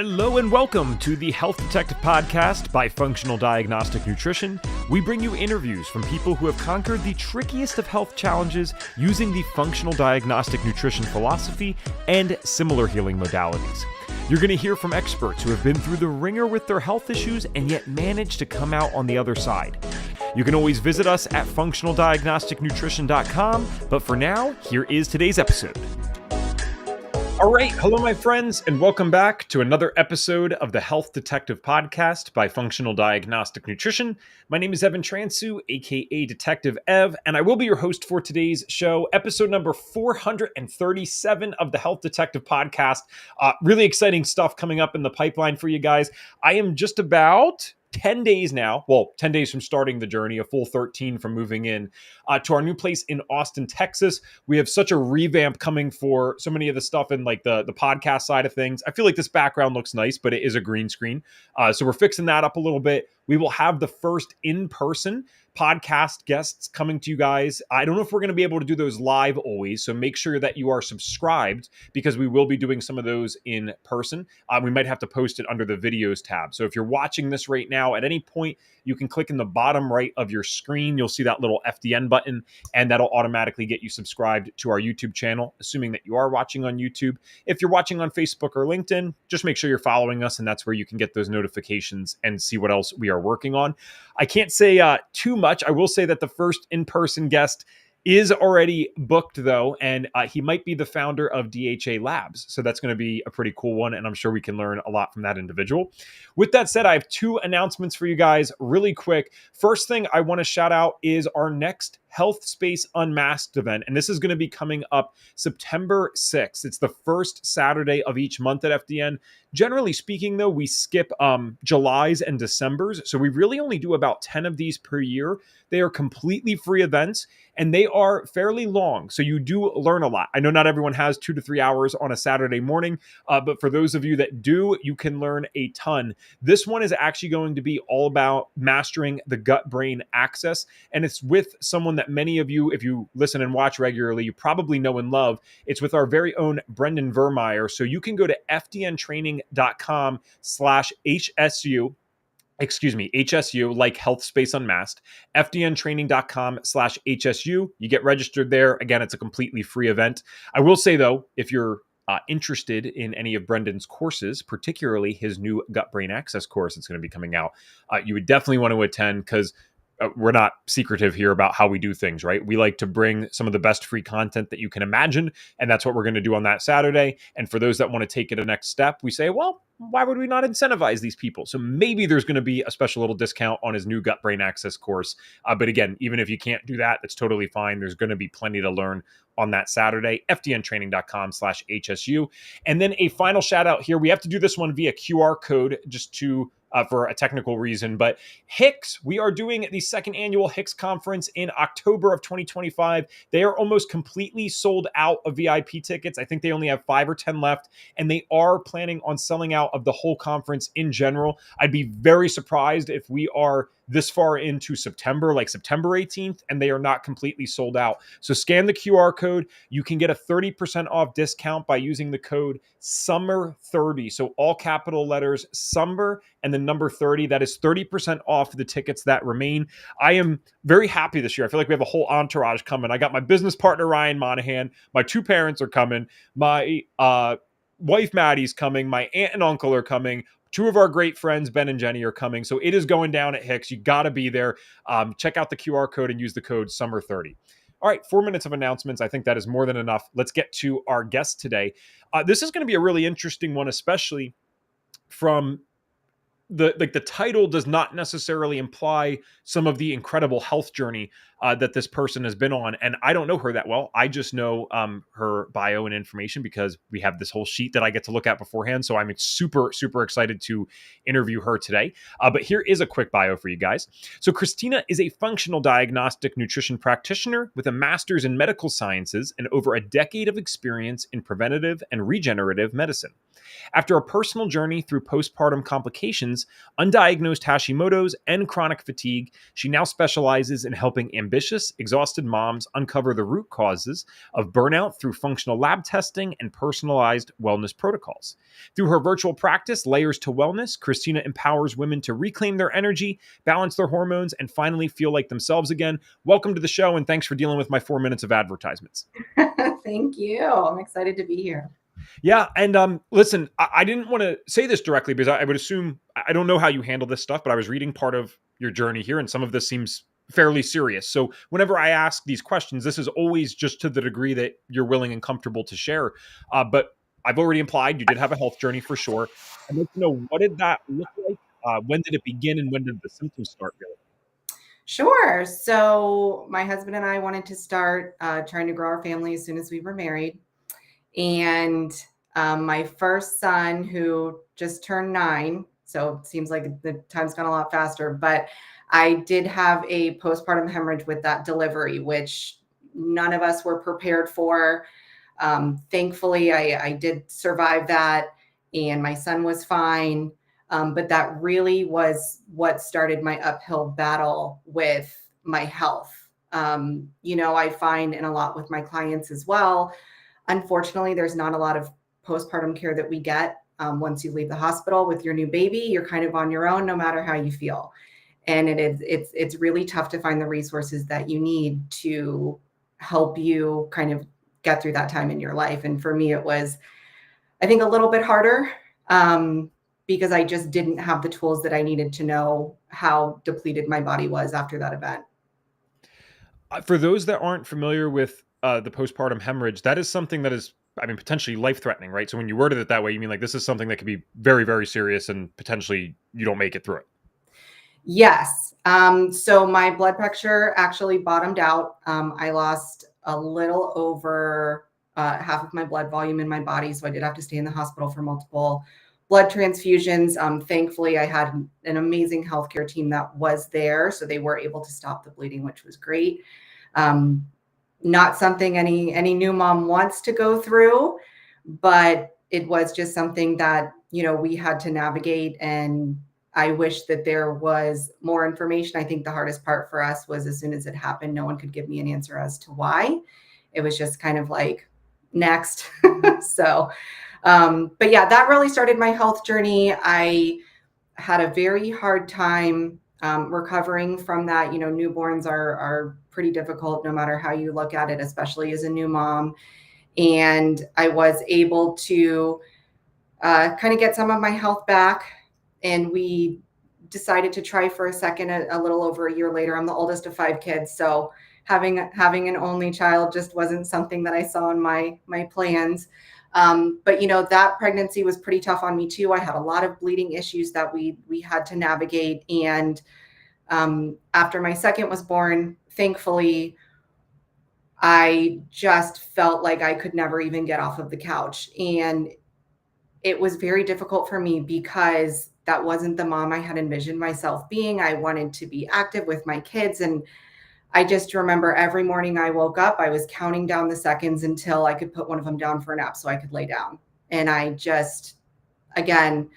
Hello and welcome to the Health Detective Podcast by Functional Diagnostic Nutrition. We bring you interviews from people who have conquered the trickiest of health challenges using the Functional Diagnostic Nutrition philosophy and similar healing modalities. You're going to hear from experts who have been through the ringer with their health issues and yet managed to come out on the other side. You can always visit us at functionaldiagnosticnutrition.com, but for now, here is today's episode. All right. Hello, my friends, and welcome back to another episode of the Health Detective Podcast by Functional Diagnostic Nutrition. My name is Evan Transu, aka Detective Ev, and I will be your host for today's show, episode number 437 of the Health Detective Podcast. Really exciting stuff coming up in the pipeline for you guys. I am just about 10 days now, 10 days from starting the journey, a full 13 from moving in to our new place in Austin, Texas. We have such a revamp coming for so many of the stuff in like the podcast side of things. I feel like this background looks nice, but it is a green screen. So we're fixing that up a little bit. We will have the first in-person podcast guests coming to you guys. I don't know if we're going to be able to do those live always, so make sure that you are subscribed because we will be doing some of those in person. We might have to post it under the videos tab. So if you're watching this right now, at any point, you can click in the bottom right of your screen. You'll see that little FDN button, and that'll automatically get you subscribed to our YouTube channel, assuming that you are watching on YouTube. If you're watching on Facebook or LinkedIn, just make sure you're following us, and that's where you can get those notifications and see what else we are working on. I can't say too much. I will say that the first in-person guest is already booked, though, and he might be the founder of DHA Labs. So that's going to be a pretty cool one, and I'm sure we can learn a lot from that individual. With that said, I have two announcements for you guys really quick. First thing I want to shout out is our next Health Space Unmasked event, and this is going to be coming up September 6th. It's the first Saturday of each month at FDN. Generally speaking, though, we skip Julys and Decembers, so we really only do about 10 of these per year. They are completely free events, and they are fairly long, so you do learn a lot. I know not everyone has 2 to 3 hours on a Saturday morning, but for those of you that do, you can learn a ton. This one is actually going to be all about mastering the gut-brain axis, and it's with someone that many of you, if you listen and watch regularly, you probably know and love. It's with our very own Brendan Vermeyer, so you can go to fdntraining.com/HSU. HSU, like Health Space Unmasked, fdntraining.com/HSU. You get registered there. Again, it's a completely free event. I will say, though, if you're interested in any of Brendan's courses, particularly his new gut-brain access course that's going to be coming out, you would definitely want to attend because we're not secretive here about how we do things, right? We like to bring some of the best free content that you can imagine, and that's what we're going to do on that Saturday. And for those that want to take it a next step, we say, well, why would we not incentivize these people? So maybe there's going to be a special little discount on his new gut brain access course. But again, even if you can't do that, that's totally fine. There's going to be plenty to learn on that Saturday, fdntraining.com/HSU. And then a final shout out here. We have to do this one via QR code just to for a technical reason, but HICS, we are doing the second annual HICS conference in October of 2025. They are almost completely sold out of VIP tickets. I think they only have 5 or 10 left, and they are planning on selling out of the whole conference in general. I'd be very surprised if we are this far into September, like September 18th, and they are not completely sold out. So scan the QR code. You can get a 30% off discount by using the code SUMMER30. So all capital letters, SUMMER, and the number 30. That is 30% off the tickets that remain. I am very happy this year. I feel like we have a whole entourage coming. I got my business partner, Ryan Monahan. My 2 parents are coming. My wife, Maddie's coming. My aunt and uncle are coming. 2 of our great friends, Ben and Jenny, are coming. So it is going down at HICS. You got to be there. Check out the QR code and use the code SUMMER30. All right, 4 minutes of announcements. I think that is more than enough. Let's get to our guest today. This is going to be a really interesting one, especially from the title does not necessarily imply some of the incredible health journey that this person has been on. And I don't know her that well. I just know her bio and information because we have this whole sheet that I get to look at beforehand. So I'm super, super excited to interview her today. But here is a quick bio for you guys. So Christina is a functional diagnostic nutrition practitioner with a master's in medical sciences and over a decade of experience in preventative and regenerative medicine. After a personal journey through postpartum complications conditions, undiagnosed Hashimoto's, and chronic fatigue. She now specializes in helping ambitious, exhausted moms uncover the root causes of burnout through functional lab testing and personalized wellness protocols. Through her virtual practice, Layers to Wellness, Christina empowers women to reclaim their energy, balance their hormones, and finally feel like themselves again. Welcome to the show, and thanks for dealing with my 4 minutes of advertisements. Thank you. I'm excited to be here. Yeah, and listen, I didn't want to say this directly because I would assume, I don't know how you handle this stuff, but I was reading part of your journey here, and some of this seems fairly serious. So whenever I ask these questions, this is always just to the degree that you're willing and comfortable to share. But I've already implied you did have a health journey for sure. I'd like to know, what did that look like? When did it begin, and when did the symptoms start really? Sure. So my husband and I wanted to start trying to grow our family as soon as we were married. And my first son, who just turned 9, so it seems like the time's gone a lot faster, but I did have a postpartum hemorrhage with that delivery, which none of us were prepared for. Thankfully, I did survive that, and my son was fine. But that really was what started my uphill battle with my health. I find, and a lot with my clients as well, unfortunately, there's not a lot of postpartum care that we get. Once you leave the hospital with your new baby, you're kind of on your own, no matter how you feel. And it's really tough to find the resources that you need to help you kind of get through that time in your life. And for me, it was, I think, a little bit harder because I just didn't have the tools that I needed to know how depleted my body was after that event. For those that aren't familiar with the postpartum hemorrhage, that is something that is, potentially life-threatening, right? So when you worded it that way, you mean like this is something that could be very, very serious and potentially you don't make it through it. Yes. So my blood pressure actually bottomed out. I lost a little over half of my blood volume in my body. So I did have to stay in the hospital for multiple blood transfusions. Thankfully, I had an amazing healthcare team that was there, so they were able to stop the bleeding, which was great. Not something any new mom wants to go through, but it was just something that, we had to navigate. And I wish that there was more information. I think the hardest part for us was, as soon as it happened, no one could give me an answer as to why. It was just kind of like, next. So, but yeah, that really started my health journey. I had a very hard time recovering from that. Newborns are pretty difficult no matter how you look at it, especially as a new mom. And I was able to kind of get some of my health back. And we decided to try for a second, a little over a year later. I'm the oldest of 5 kids. So having an only child just wasn't something that I saw in my plans. But that pregnancy was pretty tough on me too. I had a lot of bleeding issues that we had to navigate. And after my second was born, thankfully, I just felt like I could never even get off of the couch. And it was very difficult for me because that wasn't the mom I had envisioned myself being. I wanted to be active with my kids. And I just remember every morning I woke up, I was counting down the seconds until I could put one of them down for a nap so I could lay down. And I just, again,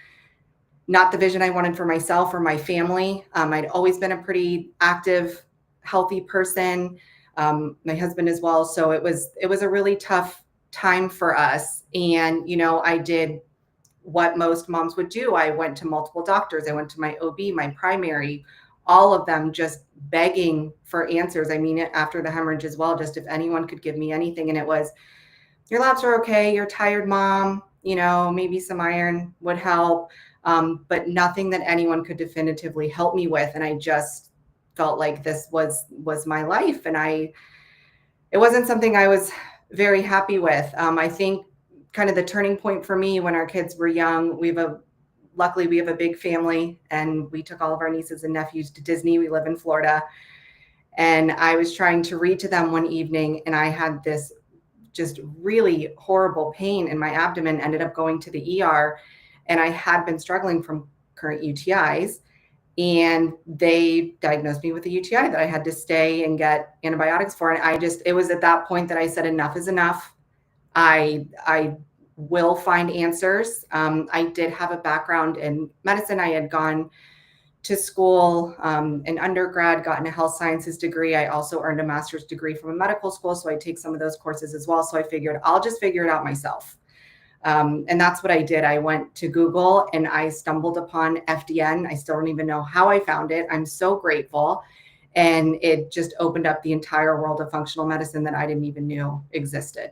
not the vision I wanted for myself or my family. I'd always been a pretty active, healthy person, my husband as well. So it was a really tough time for us. And, I did what most moms would do. I went to multiple doctors. I went to my OB, my primary, all of them just begging for answers. After the hemorrhage as well, just if anyone could give me anything. And it was, your labs are okay. You're tired, mom. Maybe some iron would help. But nothing that anyone could definitively help me with. And I just felt like this was my life. And it wasn't something I was very happy with. I think kind of the turning point for me when our kids were young, luckily we have a big family, and we took all of our nieces and nephews to Disney. We live in Florida. And I was trying to read to them one evening, and I had this just really horrible pain in my abdomen, ended up going to the ER, and I had been struggling from current UTIs. And they diagnosed me with a UTI that I had to stay and get antibiotics for. And it was at that point that I said, enough is enough. I will find answers. I did have a background in medicine. I had gone to school in undergrad, gotten a health sciences degree. I also earned a master's degree from a medical school, so I take some of those courses as well. So I figured I'll just figure it out myself. And that's what I did. I went to Google and I stumbled upon FDN. I still don't even know how I found it. I'm so grateful. And it just opened up the entire world of functional medicine that I didn't even know existed.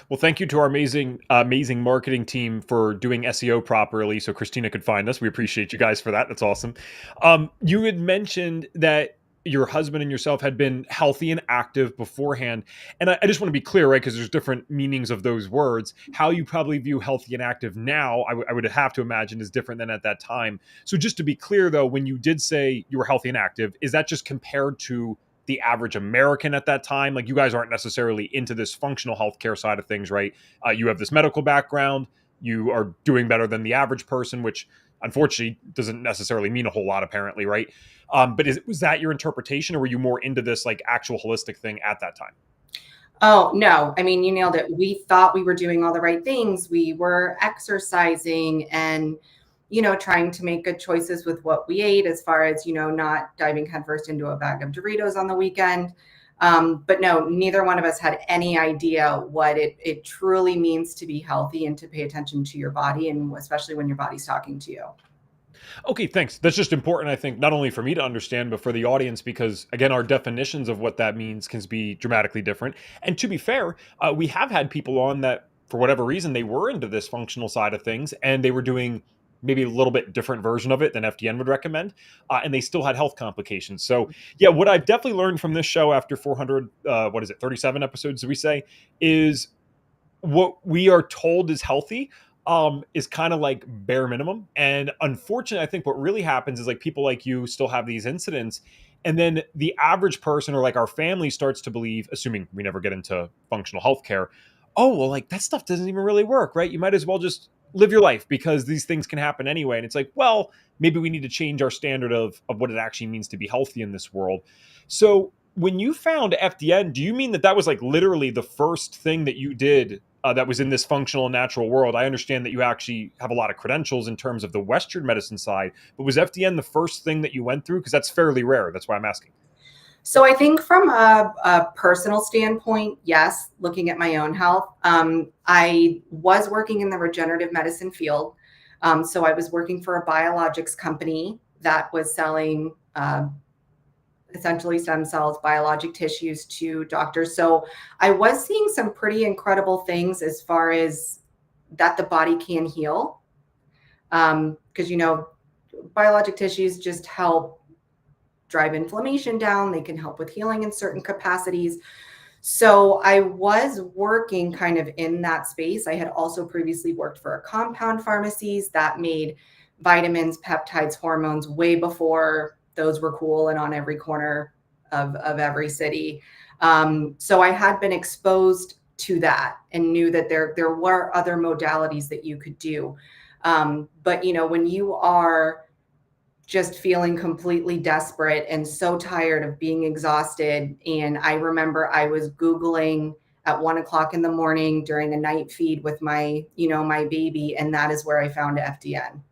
Well, thank you to our amazing marketing team for doing SEO properly so Christina could find us. We appreciate you guys for that. That's awesome. You had mentioned that your husband and yourself had been healthy and active beforehand. And I just want to be clear, right? Because there's different meanings of those words. How you probably view healthy and active now, I would have to imagine is different than at that time. So just to be clear, though, when you did say you were healthy and active, is that just compared to the average American at that time? Like, you guys aren't necessarily into this functional healthcare side of things, right? You have this medical background. You are doing better than the average person, which unfortunately doesn't necessarily mean a whole lot, apparently, right? But was that your interpretation, or were you more into this like actual holistic thing at that time? Oh, no. I mean, you nailed it. We thought we were doing all the right things. We were exercising and, trying to make good choices with what we ate, as far as, not diving headfirst into a bag of Doritos on the weekend. But no, neither one of us had any idea what it truly means to be healthy and to pay attention to your body, and especially when your body's talking to you. Okay, thanks. That's just important, I think, not only for me to understand, but for the audience, because again, our definitions of what that means can be dramatically different. And to be fair, we have had people on that, for whatever reason, they were into this functional side of things and they were doing maybe a little bit different version of it than FDN would recommend, and they still had health complications. So, yeah, what I've definitely learned from this show after 400, 37 episodes, do we say, is what we are told is healthy is kind of like bare minimum. And unfortunately, I think what really happens is like people like you still have these incidents. And then the average person or like our family starts to believe, assuming we never get into functional healthcare, oh, well, like that stuff doesn't even really work, right? You might as well just live your life because these things can happen anyway. And it's like, well, maybe we need to change our standard of what it actually means to be healthy in this world. So when you found FDN, do you mean that that was like literally the first thing that you did that was in this functional and natural world? I understand that you actually have a lot of credentials in terms of the Western medicine side, but was FDN the first thing that you went through? Because that's fairly rare. That's why I'm asking. So I think from a personal standpoint, yes, looking at my own health, I was working in the regenerative medicine field. So I was working for a biologics company that was selling essentially stem cells, biologic tissues to doctors. So I was seeing some pretty incredible things as far as that the body can heal. Because, biologic tissues just help drive inflammation down. They can help with healing in certain capacities. So I was working kind of in that space. I had also previously worked for a compound pharmacies that made vitamins, peptides, hormones way before those were cool and on every corner of every city. So I had been exposed to that and knew that there were other modalities that you could do. But when you are just feeling completely desperate and so tired of being exhausted. And I remember I was Googling at 1 o'clock in the morning during a night feed with my baby. And that is where I found FDN.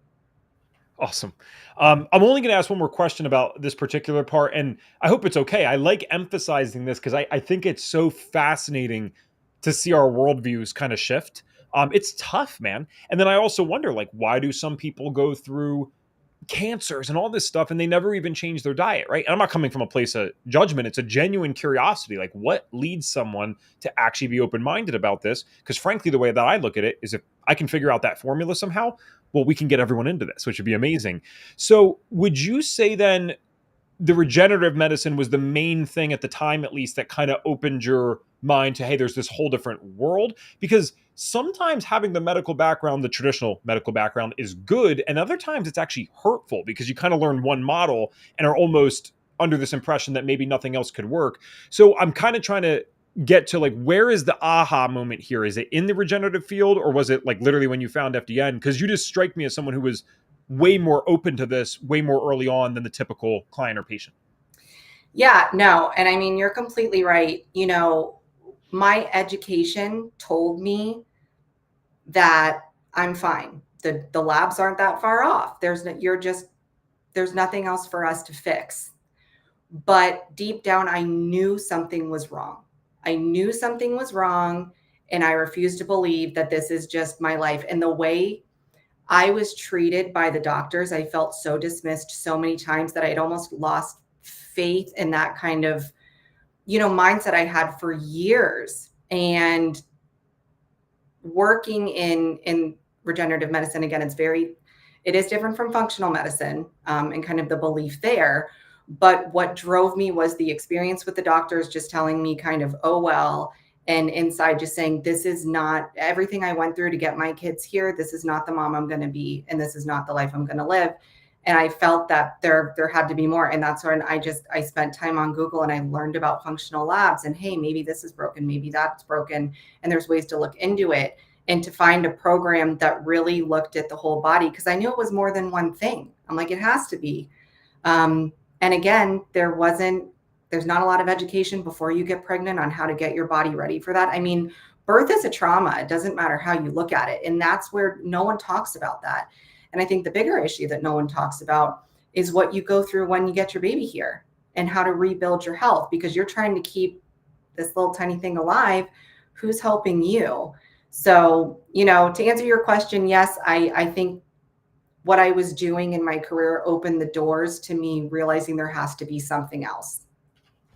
Awesome. I'm only going to ask one more question about this particular part, and I hope it's okay. I like emphasizing this because I think it's so fascinating to see our worldviews kind of shift. It's tough, man. And then I also wonder, like, why do some people go through cancers and all this stuff and they never even change their diet, right? And I'm not coming from a place of judgment. It's a genuine curiosity. Like, what leads someone to actually be open-minded about this? Because frankly, the way that I look at it is if I can figure out that formula somehow, well, we can get everyone into this, which would be amazing. So would you say then the regenerative medicine was the main thing at the time, at least, that kind of opened your mind to, hey, there's this whole different world? Because sometimes having the medical background, the traditional medical background, is good, and other times it's actually hurtful because you kind of learn one model and are almost under this impression that maybe nothing else could work. So I'm kind of trying to get to, like, where is the aha moment here? Is it in the regenerative field, or was it like literally when you found FDN? Because you just strike me as someone who was way more open to this way more early on than the typical client or patient. Yeah, no. And I mean, you're completely right. My education told me that I'm fine. The labs aren't that far off. There's nothing else for us to fix. But deep down, I knew something was wrong. I knew something was wrong, and I refused to believe that this is just my life. And the way I was treated by the doctors, I felt so dismissed so many times that I'd almost lost faith in that kind of, mindset I had for years. And working in regenerative medicine, again, it is different from functional medicine, and kind of the belief there. But what drove me was the experience with the doctors just telling me kind of, oh, well, and inside just saying, this is not everything I went through to get my kids here. This is not the mom I'm going to be, and this is not the life I'm going to live. And I felt that there had to be more. And that's when I spent time on Google and I learned about functional labs and, hey, maybe this is broken, maybe that's broken. And there's ways to look into it and to find a program that really looked at the whole body. Cause I knew it was more than one thing. I'm like, it has to be. And again, there's not a lot of education before you get pregnant on how to get your body ready for that. I mean, birth is a trauma. It doesn't matter how you look at it. And that's where no one talks about that. And I think the bigger issue that no one talks about is what you go through when you get your baby here and how to rebuild your health, because you're trying to keep this little tiny thing alive. Who's helping you? So, to answer your question, yes, I think what I was doing in my career opened the doors to me realizing there has to be something else.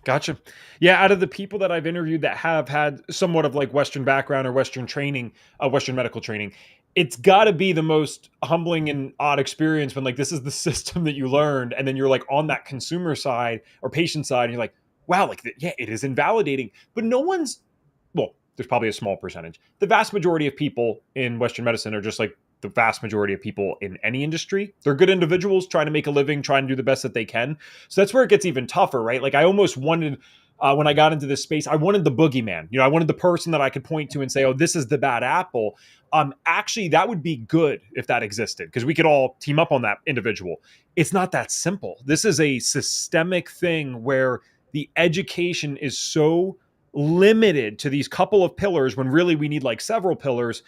Gotcha. Yeah, out of the people that I've interviewed that have had somewhat of like Western background or Western training, Western medical training, it's got to be the most humbling and odd experience when like this is the system that you learned, and then you're like on that consumer side or patient side, and you're like, wow, like yeah, it is invalidating. But there's probably a small percentage. The vast majority of people in Western medicine are just like the vast majority of people in any industry. They're good individuals trying to make a living, trying to do the best that they can. So that's where it gets even tougher, right? Like I almost wanted, when I got into this space, I wanted the boogeyman. I wanted the person that I could point to and say, oh, this is the bad apple. Actually, that would be good if that existed, because we could all team up on that individual. It's not that simple. This is a systemic thing where the education is so limited to these couple of pillars when really we need like several pillars.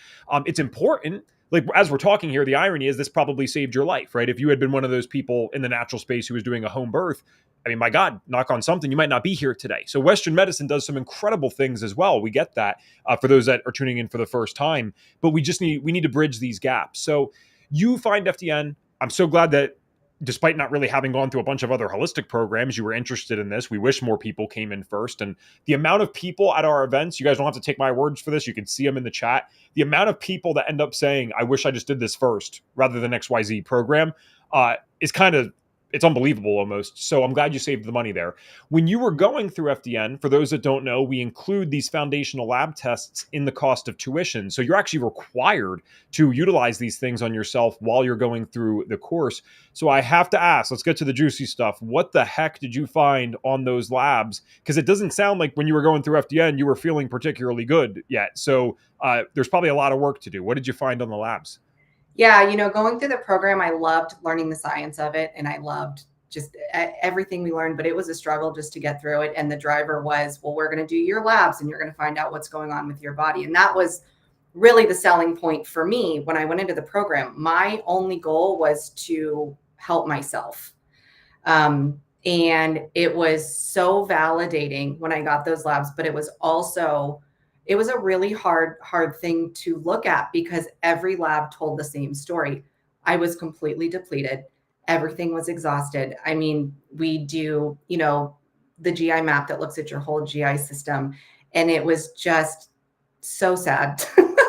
It's important. Like as we're talking here, the irony is this probably saved your life, right? If you had been one of those people in the natural space who was doing a home birth, I mean, my God, knock on something, you might not be here today. So Western medicine does some incredible things as well. We get that for those that are tuning in for the first time, but we need to bridge these gaps. So you find FDN. I'm so glad that despite not really having gone through a bunch of other holistic programs, you were interested in this. We wish more people came in first. And the amount of people at our events, you guys don't have to take my words for this. You can see them in the chat. The amount of people that end up saying, I wish I just did this first rather than XYZ program is it's unbelievable almost. So I'm glad you saved the money there. When you were going through FDN, for those that don't know, we include these foundational lab tests in the cost of tuition. So you're actually required to utilize these things on yourself while you're going through the course. So I have to ask, let's get to the juicy stuff. What the heck did you find on those labs? Because it doesn't sound like when you were going through FDN, you were feeling particularly good yet. So there's probably a lot of work to do. What did you find on the labs? Yeah, going through the program, I loved learning the science of it, and I loved just everything we learned, but it was a struggle just to get through it. And the driver was, well, we're going to do your labs and you're going to find out what's going on with your body. And that was really the selling point for me when I went into the program. My only goal was to help myself. And it was so validating when I got those labs, but it was a really hard thing to look at because every lab told the same story. I was completely depleted. Everything was exhausted. I mean, we do, the GI map that looks at your whole GI system. And it was just so sad.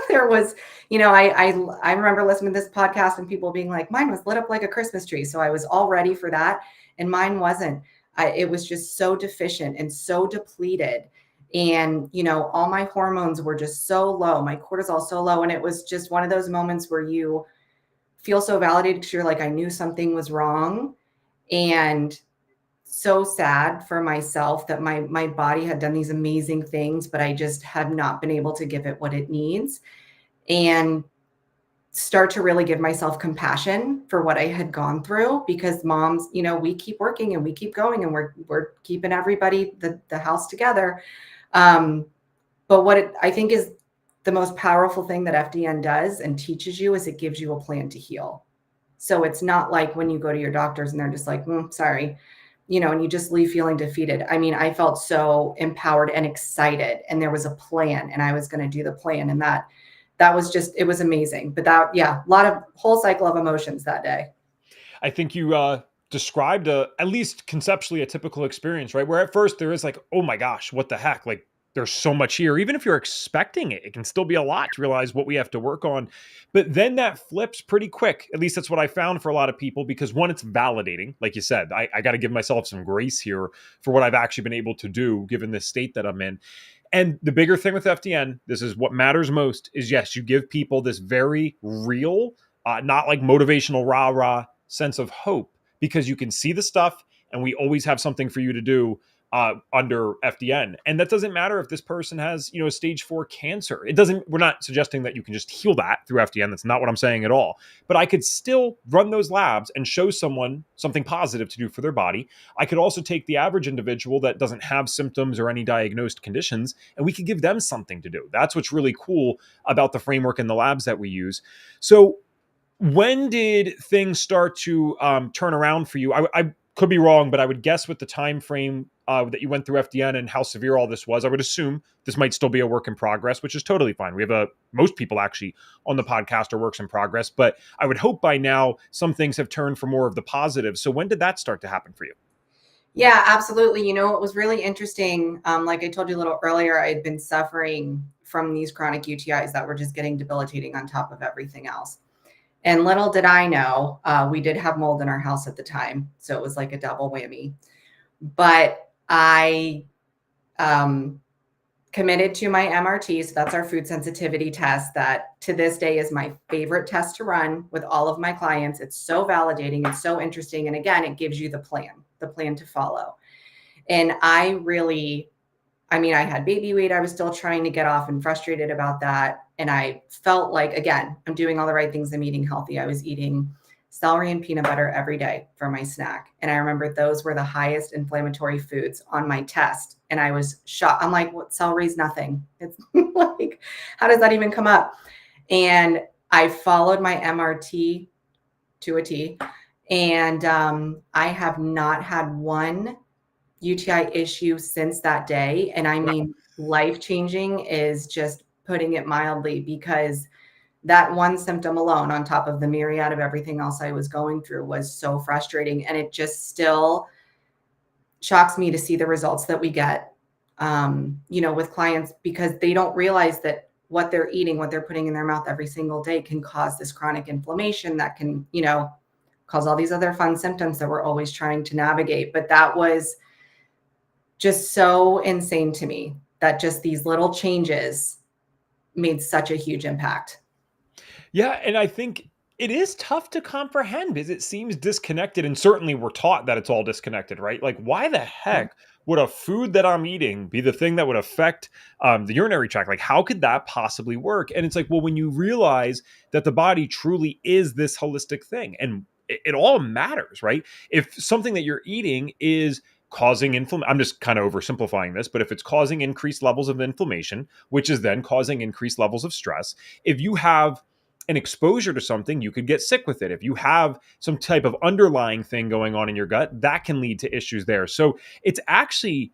There was, I remember listening to this podcast and people being like, mine was lit up like a Christmas tree. So I was all ready for that. And mine wasn't. It was just so deficient and so depleted. And, all my hormones were just so low, my cortisol so low. And it was just one of those moments where you feel so validated because you're like, I knew something was wrong. And so sad for myself that my body had done these amazing things, but I just have not been able to give it what it needs. And start to really give myself compassion for what I had gone through, because moms, we keep working and we keep going and we're keeping everybody, the house together. But what I think is the most powerful thing that FDN does and teaches you is it gives you a plan to heal. So it's not like when you go to your doctors and they're just like, sorry, and you just leave feeling defeated. I mean, I felt so empowered and excited, and there was a plan, and I was going to do the plan. And that was just, it was amazing. But a lot of whole cycle of emotions that day. I think you described at least conceptually a typical experience, right? Where at first there is like, oh my gosh, what the heck? Like there's so much here. Even if you're expecting it, it can still be a lot to realize what we have to work on. But then that flips pretty quick. At least that's what I found for a lot of people, because one, it's validating. Like you said, I got to give myself some grace here for what I've actually been able to do given the state that I'm in. And the bigger thing with FDN, this is what matters most, is yes, you give people this very real, not like motivational rah-rah sense of hope, because you can see the stuff and we always have something for you to do under FDN. And that doesn't matter if this person has, a stage 4 cancer. We're not suggesting that you can just heal that through FDN. That's not what I'm saying at all. But I could still run those labs and show someone something positive to do for their body. I could also take the average individual that doesn't have symptoms or any diagnosed conditions, and we could give them something to do. That's what's really cool about the framework and the labs that we use. So when did things start to turn around for you? I could be wrong, but I would guess with the time frame that you went through FDN and how severe all this was, I would assume this might still be a work in progress, which is totally fine. We have most people actually on the podcast are works in progress, but I would hope by now some things have turned for more of the positive. So when did that start to happen for you? Yeah, absolutely. It was really interesting. Like I told you a little earlier, I had been suffering from these chronic UTIs that were just getting debilitating on top of everything else. And little did I know, we did have mold in our house at the time. So it was like a double whammy. But I committed to my MRT. So that's our food sensitivity test that to this day is my favorite test to run with all of my clients. It's so validating. It's so interesting. And again, it gives you the plan to follow. And I had baby weight. I was still trying to get off and frustrated about that. And I felt like, again, I'm doing all the right things. I'm eating healthy. I was eating celery and peanut butter every day for my snack. And I remember those were the highest inflammatory foods on my test. And I was shocked. I'm like, what? Celery's nothing. It's like, how does that even come up? And I followed my MRT to a T. And I have not had one UTI issue since that day. And I mean, life-changing is just putting it mildly, because that one symptom alone, on top of the myriad of everything else I was going through, was so frustrating. And it just still shocks me to see the results that we get, with clients, because they don't realize that what they're eating, what they're putting in their mouth every single day can cause this chronic inflammation that can, cause all these other fun symptoms that we're always trying to navigate. But that was just so insane to me that just these little changes made such a huge impact. Yeah. And I think it is tough to comprehend because it seems disconnected. And certainly we're taught that it's all disconnected, right? Like, why the heck would a food that I'm eating be the thing that would affect the urinary tract? Like, how could that possibly work? And it's like, well, when you realize that the body truly is this holistic thing, and it all matters, right? If something that you're eating is causing inflammation, I'm just kind of oversimplifying this, but if it's causing increased levels of inflammation, which is then causing increased levels of stress, if you have an exposure to something, you could get sick with it. If you have some type of underlying thing going on in your gut, that can lead to issues there. So it's actually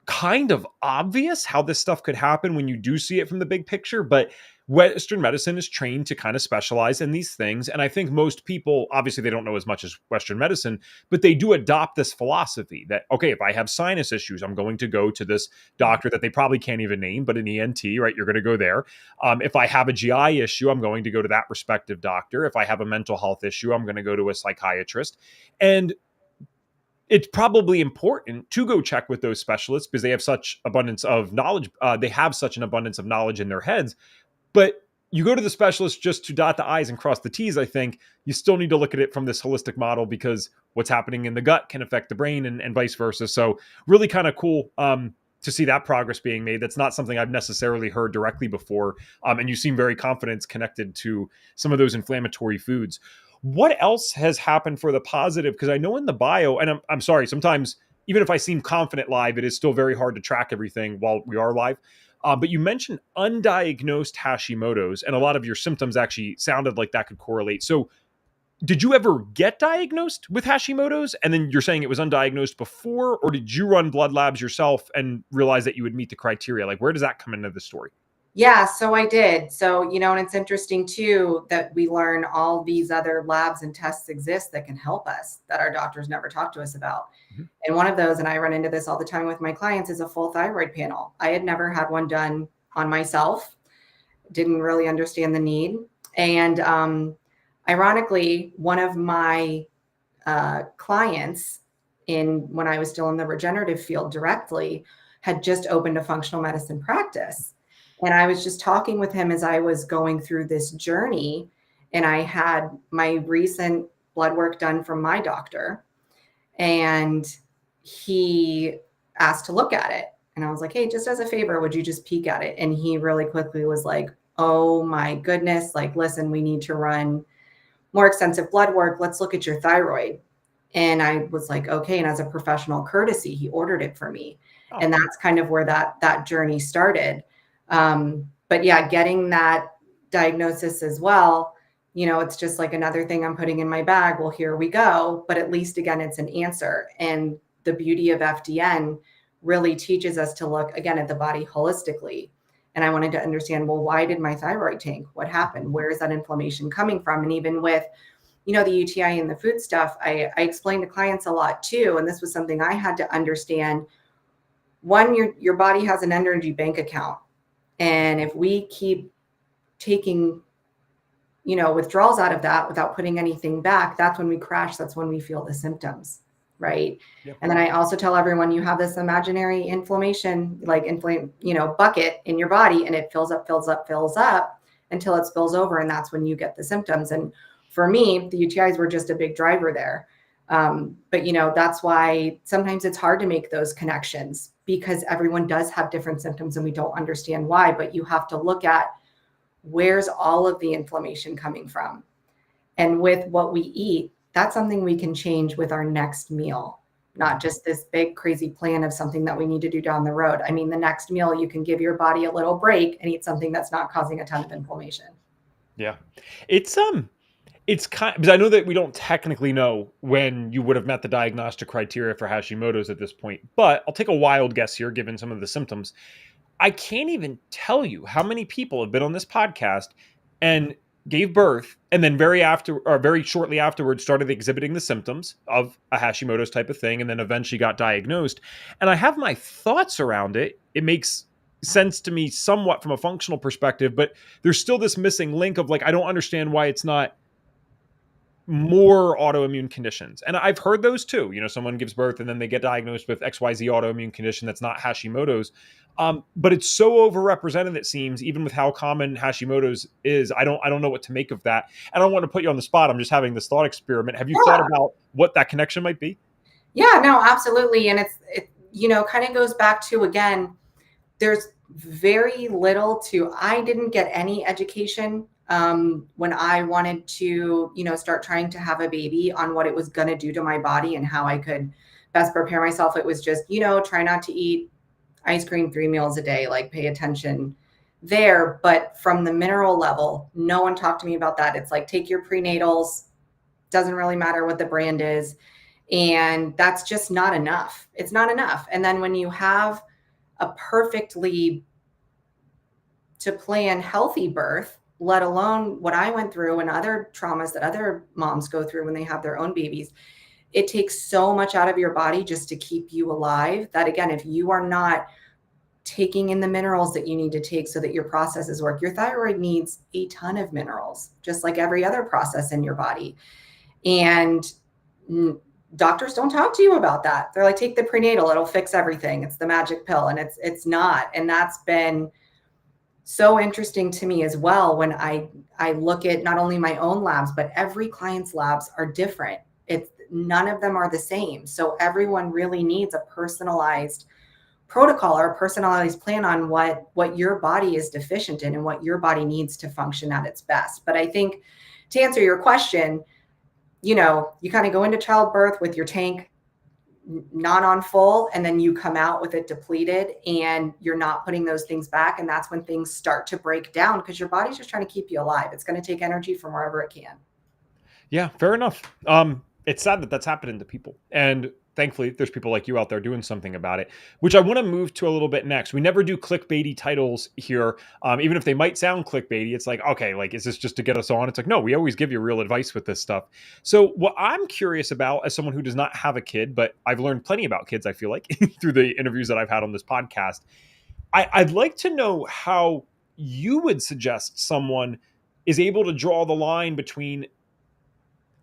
kind of obvious how this stuff could happen when you do see it from the big picture, but Western medicine is trained to kind of specialize in these things. And I think most people, obviously they don't know as much as Western medicine, but they do adopt this philosophy that, okay, if I have sinus issues, I'm going to go to this doctor that they probably can't even name, but an ENT, right? You're going to go there. If I have a GI issue, I'm going to go to that respective doctor. If I have a mental health issue, I'm going to go to a psychiatrist. And it's probably important to go check with those specialists because they have such abundance of knowledge. They have such an abundance of knowledge in their heads. But you go to the specialist just to dot the I's and cross the T's. I think you still need to look at it from this holistic model because what's happening in the gut can affect the brain and vice versa. So really kind of cool to see that progress being made. That's not something I've necessarily heard directly before. And you seem very confident connected to some of those inflammatory foods. What else has happened for the positive? Because I know in the bio, and I'm sorry, sometimes even if I seem confident live, it is still very hard to track everything while we are live. But you mentioned undiagnosed Hashimoto's, and a lot of your symptoms actually sounded like that could correlate. So did you ever get diagnosed with Hashimoto's? And then you're saying it was undiagnosed before, or did you run blood labs yourself and realize that you would meet the criteria? Like, where does that come into the story? Yeah, so I did. So, and it's interesting too that we learn all these other labs and tests exist that can help us that our doctors never talk to us about. Mm-hmm. And one of those, and I run into this all the time with my clients, is a full thyroid panel. I had never had one done on myself, didn't really understand the need. And ironically, one of my clients when I was still in the regenerative field directly had just opened a functional medicine practice. And I was just talking with him as I was going through this journey, and I had my recent blood work done from my doctor, and he asked to look at it. And I was like, hey, just as a favor, would you just peek at it? And he really quickly was like, oh my goodness, like, listen, we need to run more extensive blood work. Let's look at your thyroid. And I was like, okay. And as a professional courtesy, he ordered it for me. Oh. And that's kind of where that journey started. But yeah, getting that diagnosis as well, it's just like another thing I'm putting in my bag. Well, here we go. But at least again, it's an answer. And the beauty of FDN really teaches us to look again at the body holistically. And I wanted to understand, well, why did my thyroid tank? What happened? Where is that inflammation coming from? And even with, the UTI and the food stuff, I explain to clients a lot too. And this was something I had to understand. One, your body has an energy bank account. And if we keep taking, withdrawals out of that without putting anything back, that's when we crash. That's when we feel the symptoms, right? Yep. And then I also tell everyone, you have this imaginary inflammation, bucket in your body, and it fills up until it spills over. And that's when you get the symptoms. And for me, the UTIs were just a big driver there. But that's why sometimes it's hard to make those connections, because everyone does have different symptoms and we don't understand why. But you have to look at where's all of the inflammation coming from. And with what we eat, that's something we can change with our next meal, not just this big crazy plan of something that we need to do down the road. I mean, the next meal, you can give your body a little break and eat something that's not causing a ton of inflammation. Yeah. It's kind because I know that we don't technically know when you would have met the diagnostic criteria for Hashimoto's at this point, but I'll take a wild guess here, given some of the symptoms. I can't even tell you how many people have been on this podcast and gave birth and then very shortly afterwards started exhibiting the symptoms of a Hashimoto's type of thing and then eventually got diagnosed. And I have my thoughts around it. It makes sense to me somewhat from a functional perspective, but there's still this missing link of like, I don't understand why it's not more autoimmune conditions. And I've heard those too. Someone gives birth and then they get diagnosed with XYZ autoimmune condition that's not Hashimoto's. But it's so overrepresented, it seems, even with how common Hashimoto's is. I don't know what to make of that. I don't want to put you on the spot. I'm just having this thought experiment. Have you thought about what that connection might be? Yeah, no, absolutely. And it kind of goes back to, again, there's very little I didn't get any education when I wanted to, start trying to have a baby on what it was going to do to my body and how I could best prepare myself. It was just, try not to eat ice cream 3 meals a day, like pay attention there. But from the mineral level, no one talked to me about that. It's like, take your prenatals, doesn't really matter what the brand is. And that's just not enough. It's not enough. And then when you have a perfectly to plan healthy birth, let alone what I went through and other traumas that other moms go through when they have their own babies, it takes so much out of your body just to keep you alive that, again, if you are not taking in the minerals that you need to take so that your processes work, your thyroid needs a ton of minerals, just like every other process in your body. And doctors don't talk to you about that. They're like, take the prenatal, it'll fix everything. It's the magic pill. And it's not. And that's been so interesting to me as well when I look at not only my own labs, but every client's labs are different. None of them are the same. So everyone really needs a personalized protocol or a personalized plan on what your body is deficient in and what your body needs to function at its best. But I think to answer your question, you kind of go into childbirth with your tank not on full, and then you come out with it depleted and you're not putting those things back. And that's when things start to break down because your body's just trying to keep you alive. It's going to take energy from wherever it can. Yeah, fair enough. It's sad that that's happening to people. And thankfully, there's people like you out there doing something about it, which I want to move to a little bit next. We never do clickbaity titles here. Even if they might sound clickbaity, it's like, okay, like, is this just to get us on? It's like, no, we always give you real advice with this stuff. So what I'm curious about as someone who does not have a kid, but I've learned plenty about kids, I feel like, through the interviews that I've had on this podcast, I'd like to know how you would suggest someone is able to draw the line between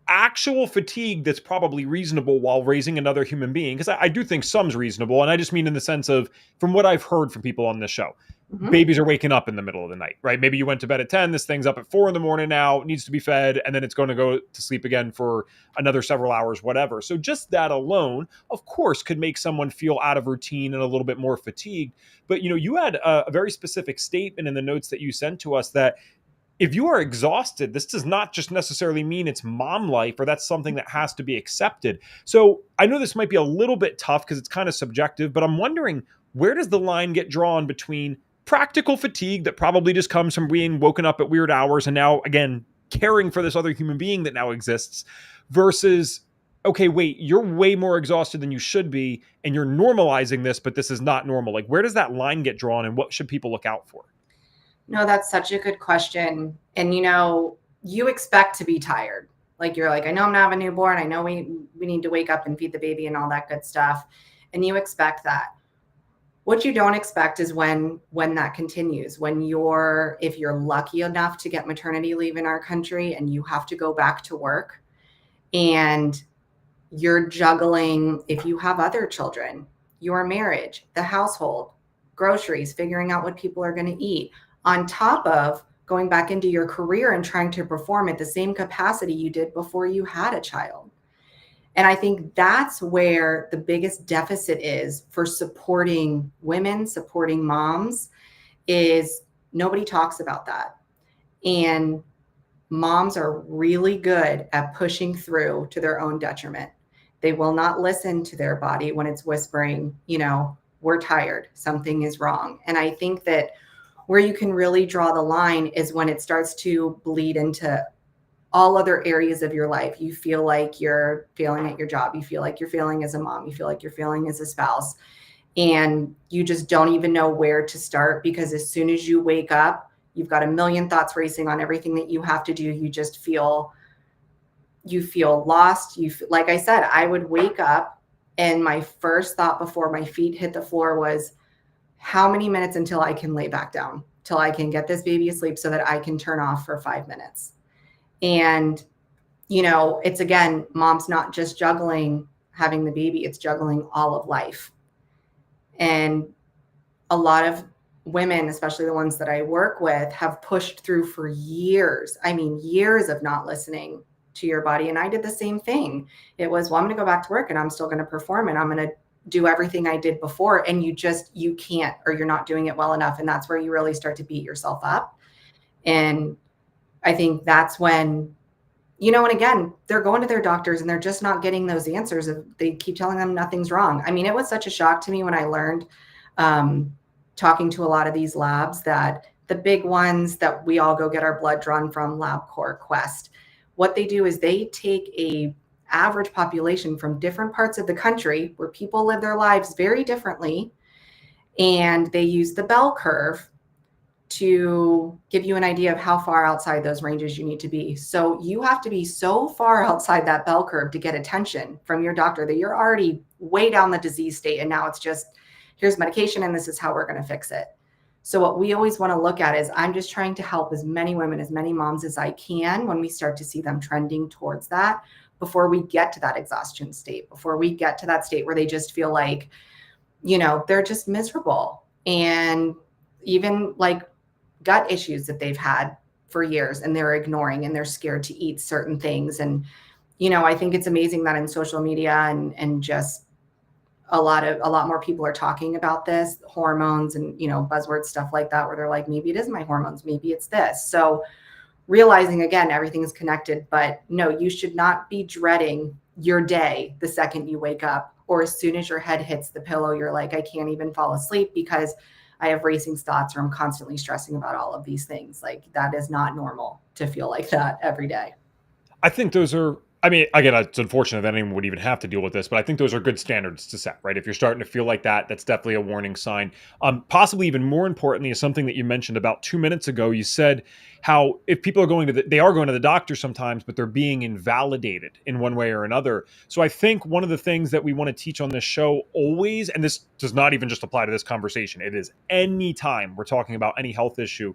actual fatigue that's probably reasonable while raising another human being, because I do think some's reasonable, and I just mean in the sense of, from what I've heard from people on this show, babies are waking up in the middle of the night, right? Maybe you went to bed at 10, this thing's up at 4 a.m. now, needs to be fed, and then it's going to go to sleep again for another several hours, whatever. So just that alone, of course, could make someone feel out of routine and a little bit more fatigued. But you had a very specific statement in the notes that you sent to us that if you are exhausted, this does not just necessarily mean it's mom life, or that's something that has to be accepted. So I know this might be a little bit tough because it's kind of subjective, but I'm wondering, where does the line get drawn between practical fatigue that probably just comes from being woken up at weird hours and now, again, caring for this other human being that now exists, versus, okay, wait, you're way more exhausted than you should be and you're normalizing this, but this is not normal. Like, where does that line get drawn and what should people look out for? No, that's such a good question. And you expect to be tired. Like, you're like, I know I'm gonna have a newborn. I know we need to wake up and feed the baby and all that good stuff. And you expect that. What you don't expect is when that continues, if you're lucky enough to get maternity leave in our country and you have to go back to work and you're juggling, if you have other children, your marriage, the household, groceries, figuring out what people are going to eat, on top of going back into your career and trying to perform at the same capacity you did before you had a child. And I think that's where the biggest deficit is for supporting women, supporting moms, is nobody talks about that. And moms are really good at pushing through to their own detriment. They will not listen to their body when it's whispering, we're tired, something is wrong. And I think that where you can really draw the line is when it starts to bleed into all other areas of your life. You feel like you're failing at your job. You feel like you're failing as a mom. You feel like you're failing as a spouse. And you just don't even know where to start, because as soon as you wake up, you've got a million thoughts racing on everything that you have to do. You just feel lost. Like I said, I would wake up and my first thought before my feet hit the floor was, how many minutes until I can lay back down, till I can get this baby asleep so that I can turn off for 5 minutes. And, it's, again, mom's not just juggling having the baby, it's juggling all of life. And a lot of women, especially the ones that I work with, have pushed through for years. I mean, years of not listening to your body. And I did the same thing. It was, well, I'm going to go back to work and I'm still going to perform and I'm going to do everything I did before. And you can't, or you're not doing it well enough. And that's where you really start to beat yourself up. And I think that's when, and again, they're going to their doctors and they're just not getting those answers. They keep telling them nothing's wrong. I mean, it was such a shock to me when I learned, talking to a lot of these labs, that the big ones that we all go get our blood drawn from, LabCorp, Quest, what they do is they take a average population from different parts of the country where people live their lives very differently, and they use the bell curve to give you an idea of how far outside those ranges you need to be. So you have to be so far outside that bell curve to get attention from your doctor that you're already way down the disease state, and now it's just, here's medication and this is how we're going to fix it. So what we always want to look at is, I'm just trying to help as many women, as many moms as I can when we start to see them trending towards that, before we get to that exhaustion state, before we get to that state where they just feel like, they're just miserable. And even like gut issues that they've had for years and they're ignoring, and they're scared to eat certain things. And, I think it's amazing that in social media and just a lot more people are talking about this, hormones and, buzzword stuff like that, where they're like, maybe it is my hormones, maybe it's this. So realizing, again, everything is connected, but no, you should not be dreading your day the second you wake up, or as soon as your head hits the pillow, you're like, I can't even fall asleep because I have racing thoughts or I'm constantly stressing about all of these things. Like, that is not normal to feel like that every day. I think those are, I mean, again, it's unfortunate that anyone would even have to deal with this, but I think those are good standards to set, right? If you're starting to feel like that, that's definitely a warning sign. Possibly even more importantly is something that you mentioned about 2 minutes ago. You said how if people are going to they are going to the doctor sometimes, but they're being invalidated in one way or another. So I think one of the things that we want to teach on this show always, and this does not even just apply to this conversation, it is any time we're talking about any health issue,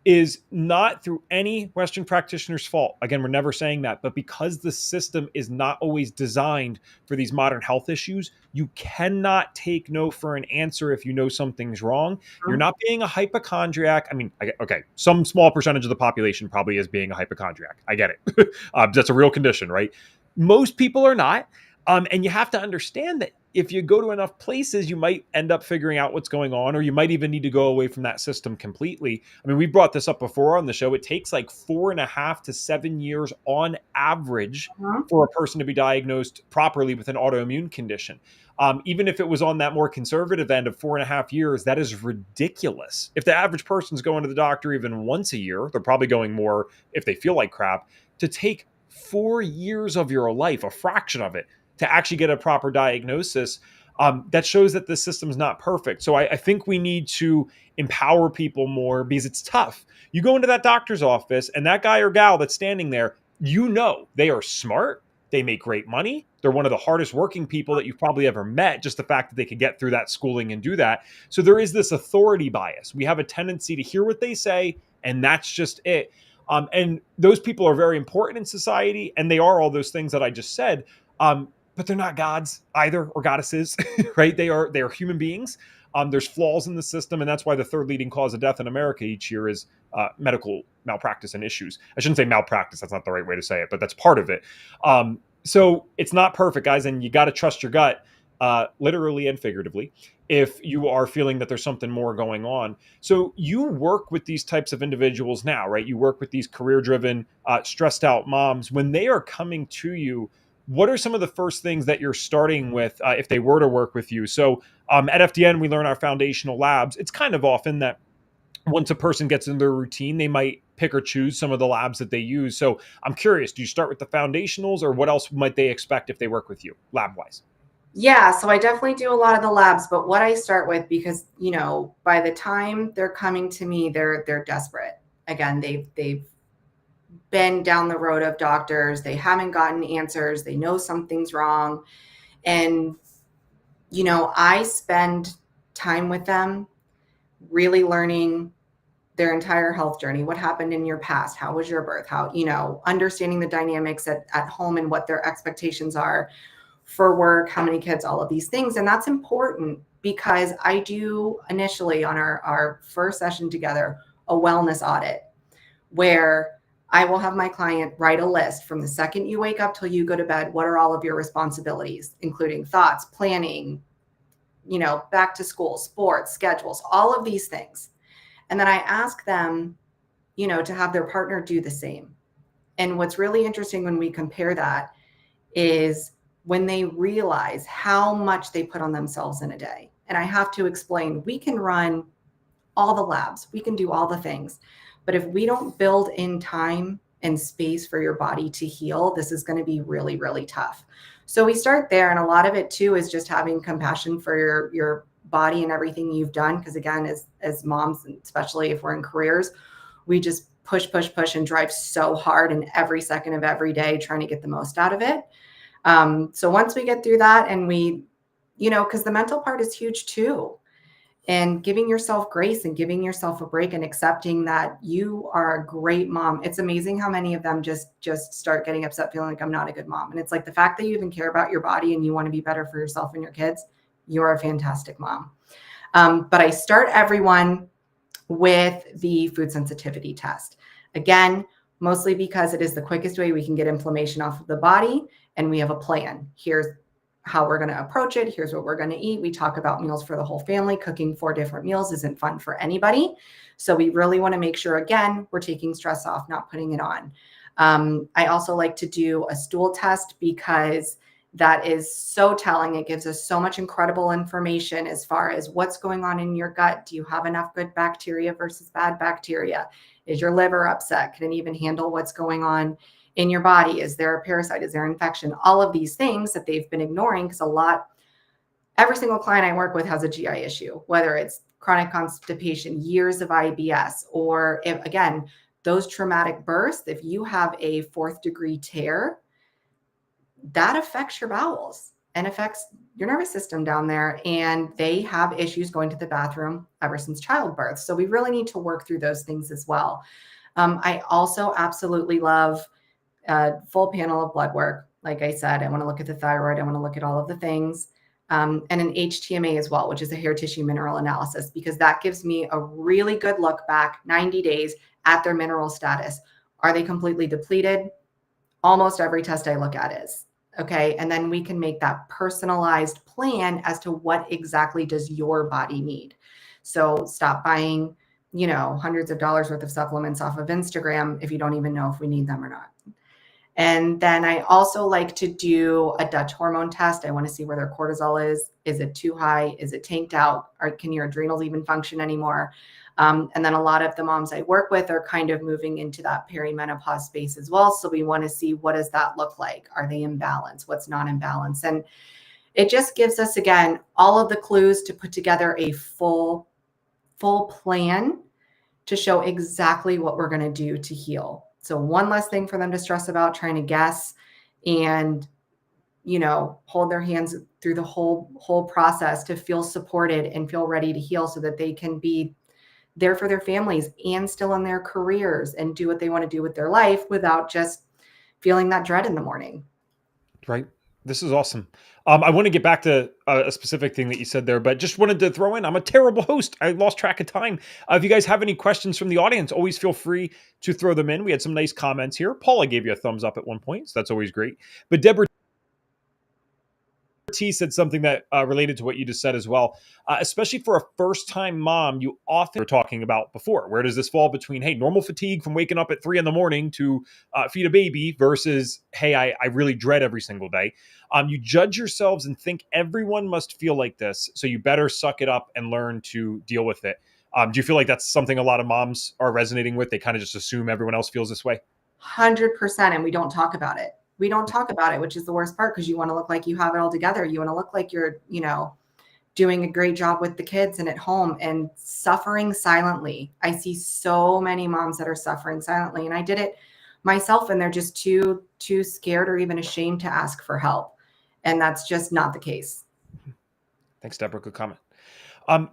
is not through any Western practitioner's fault. Again, we're never saying that, but because the system is not always designed for these modern health issues, you cannot take no for an answer if you know something's wrong. You're not being a hypochondriac. I mean, okay, some small percentage of the population probably is being a hypochondriac. I get it. That's a real condition, right? Most people are not. And you have to understand that if you go to enough places, you might end up figuring out what's going on, or you might even need to go away from that system completely. I mean, we brought this up before on the show. It takes like 4.5 to 7 years on average for a person to be diagnosed properly with an autoimmune condition. Even if it was on that more conservative end of 4.5 years, that is ridiculous. If the average person's going to the doctor even once a year, they're probably going more if they feel like crap. To take 4 years of your life, a fraction of it, to actually get a proper diagnosis, that shows that the system's not perfect. So I think we need to empower people more because it's tough. You go into that doctor's office and that guy or gal that's standing there, you know, they are smart. They make great money. They're one of the hardest working people that you've probably ever met, just the fact that they could get through that schooling and do that. So there is this authority bias. We have a tendency to hear what they say, and that's just it. And those people are very important in society, and they are all those things that I just said. But they're not gods either, or goddesses, right? They are human beings. There's flaws in the system, and that's why the third leading cause of death in America each year is medical malpractice and issues. I shouldn't say malpractice; that's not the right way to say it, but that's part of it. So it's not perfect, guys, and you got to trust your gut, literally and figuratively, if you are feeling that there's something more going on. So you work with these types of individuals now, right? You work with these career-driven, stressed out moms. When they are coming to you, what are some of the first things that you're starting with if they were to work with you? So at FDN, we learn our foundational labs. It's kind of often that once a person gets in their routine, they might pick or choose some of the labs that they use. So I'm curious, do you start with the foundationals, or what else might they expect if they work with you lab-wise? Yeah, so I definitely do a lot of the labs, but what I start with, because, you know, by the time they're coming to me, they're desperate. Again, they've been down the road of doctors. They haven't gotten answers. They know something's wrong. And, you know, I spend time with them really learning their entire health journey. What happened in your past? How was your birth? How, you know, understanding the dynamics at home and what their expectations are for work, how many kids, all of these things. And that's important because I do initially on our first session together, a wellness audit where I will have my client write a list from the second you wake up till you go to bed. What are all of your responsibilities, including thoughts, planning, you know, back to school, sports, schedules, all of these things. And then I ask them, you know, to have their partner do the same. And what's really interesting when we compare that is when they realize how much they put on themselves in a day. And I have to explain, we can run all the labs, we can do all the things. But if we don't build in time and space for your body to heal, this is going to be really, really tough. So we start there. And a lot of it too is just having compassion for your body and everything you've done. Because again, as moms, and especially if we're in careers, we just push, and drive so hard in every second of every day, trying to get the most out of it. So once we get through that and we, you know, because the mental part is huge too. And giving yourself grace and giving yourself a break and accepting that you are a great mom. It's amazing how many of them just start getting upset, feeling like I'm not a good mom. And it's like the fact that you even care about your body and you want to be better for yourself and your kids, you're a fantastic mom. But I start everyone with the food sensitivity test. Again, mostly because it is the quickest way we can get inflammation off of the body. And we have a plan. Here's how we're going to approach it. Here's what we're going to eat. We talk about meals for the whole family. Cooking 4 different meals isn't fun for anybody. So we really want to make sure, again, we're taking stress off, not putting it on. I also like to do a stool test because that is so telling. It gives us so much incredible information as far as what's going on in your gut. Do you have enough good bacteria versus bad bacteria? Is your liver upset? Can it even handle what's going on in your body? Is there a parasite? Is there infection? All of these things that they've been ignoring, because every single client I work with has a GI issue, whether it's chronic constipation, years of IBS, or if, again, those traumatic births. If you have a 4th-degree tear, that affects your bowels and affects your nervous system down there. And they have issues going to the bathroom ever since childbirth. So we really need to work through those things as well. I also absolutely love a full panel of blood work. Like I said, I want to look at the thyroid. I want to look at all of the things. And an HTMA as well, which is a hair tissue mineral analysis, because that gives me a really good look back 90 days at their mineral status. Are they completely depleted? Almost every test I look at is. Okay. And then we can make that personalized plan as to what exactly does your body need. So stop buying, hundreds of dollars worth of supplements off of Instagram if you don't even know if we need them or not. And then I also like to do a Dutch hormone test. I want to see where their cortisol is. Is it too high? Is it tanked out? Or can your adrenals even function anymore? And then a lot of the moms I work with are kind of moving into that perimenopause space as well. So we want to see, what does that look like? Are they in balance? What's not in balance? And it just gives us, again, all of the clues to put together a full plan to show exactly what we're going to do to heal. So one less thing for them to stress about trying to guess and, hold their hands through the whole process to feel supported and feel ready to heal, so that they can be there for their families and still in their careers and do what they want to do with their life without just feeling that dread in the morning. Right. This is awesome. I want to get back to a specific thing that you said there, but just wanted to throw in, I'm a terrible host. I lost track of time. If you guys have any questions from the audience, always feel free to throw them in. We had some nice comments here. Paula gave you a thumbs up at one point, so that's always great. But Deborah T said something that related to what you just said as well. Especially for a first-time mom, you often were talking about before. Where does this fall between, hey, normal fatigue from waking up at 3 a.m. to feed a baby versus, hey, I really dread every single day. You judge yourselves and think everyone must feel like this, so you better suck it up and learn to deal with it. Do you feel like that's something a lot of moms are resonating with? They kind of just assume everyone else feels this way? 100%. And we don't talk about it. We don't talk about it, which is the worst part, because you want to look like you have it all together. You want to look like you're, doing a great job with the kids and at home, and suffering silently. I see so many moms that are suffering silently, and I did it myself, and they're just too scared or even ashamed to ask for help. And that's just not the case. Thanks, Deborah. Good comment.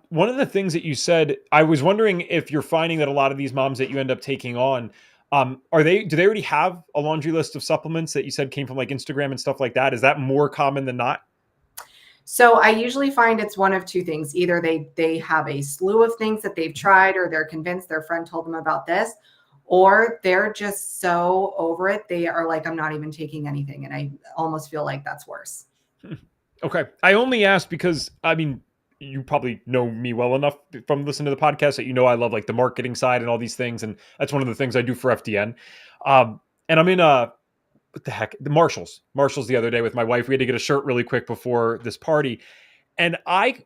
One of the things that you said, I was wondering if you're finding that a lot of these moms that you end up taking on, do they already have a laundry list of supplements that you said came from like Instagram and stuff like that? Is that more common than not? So I usually find it's one of two things. Either they have a slew of things that they've tried, or they're convinced their friend told them about this, or they're just so over it. They are like, I'm not even taking anything. And I almost feel like that's worse. Okay. I only asked because, I mean, you probably know me well enough from listening to the podcast that I love like the marketing side and all these things. And that's one of the things I do for FDN. And I'm in what the heck, the Marshalls the other day with my wife. We had to get a shirt really quick before this party. And I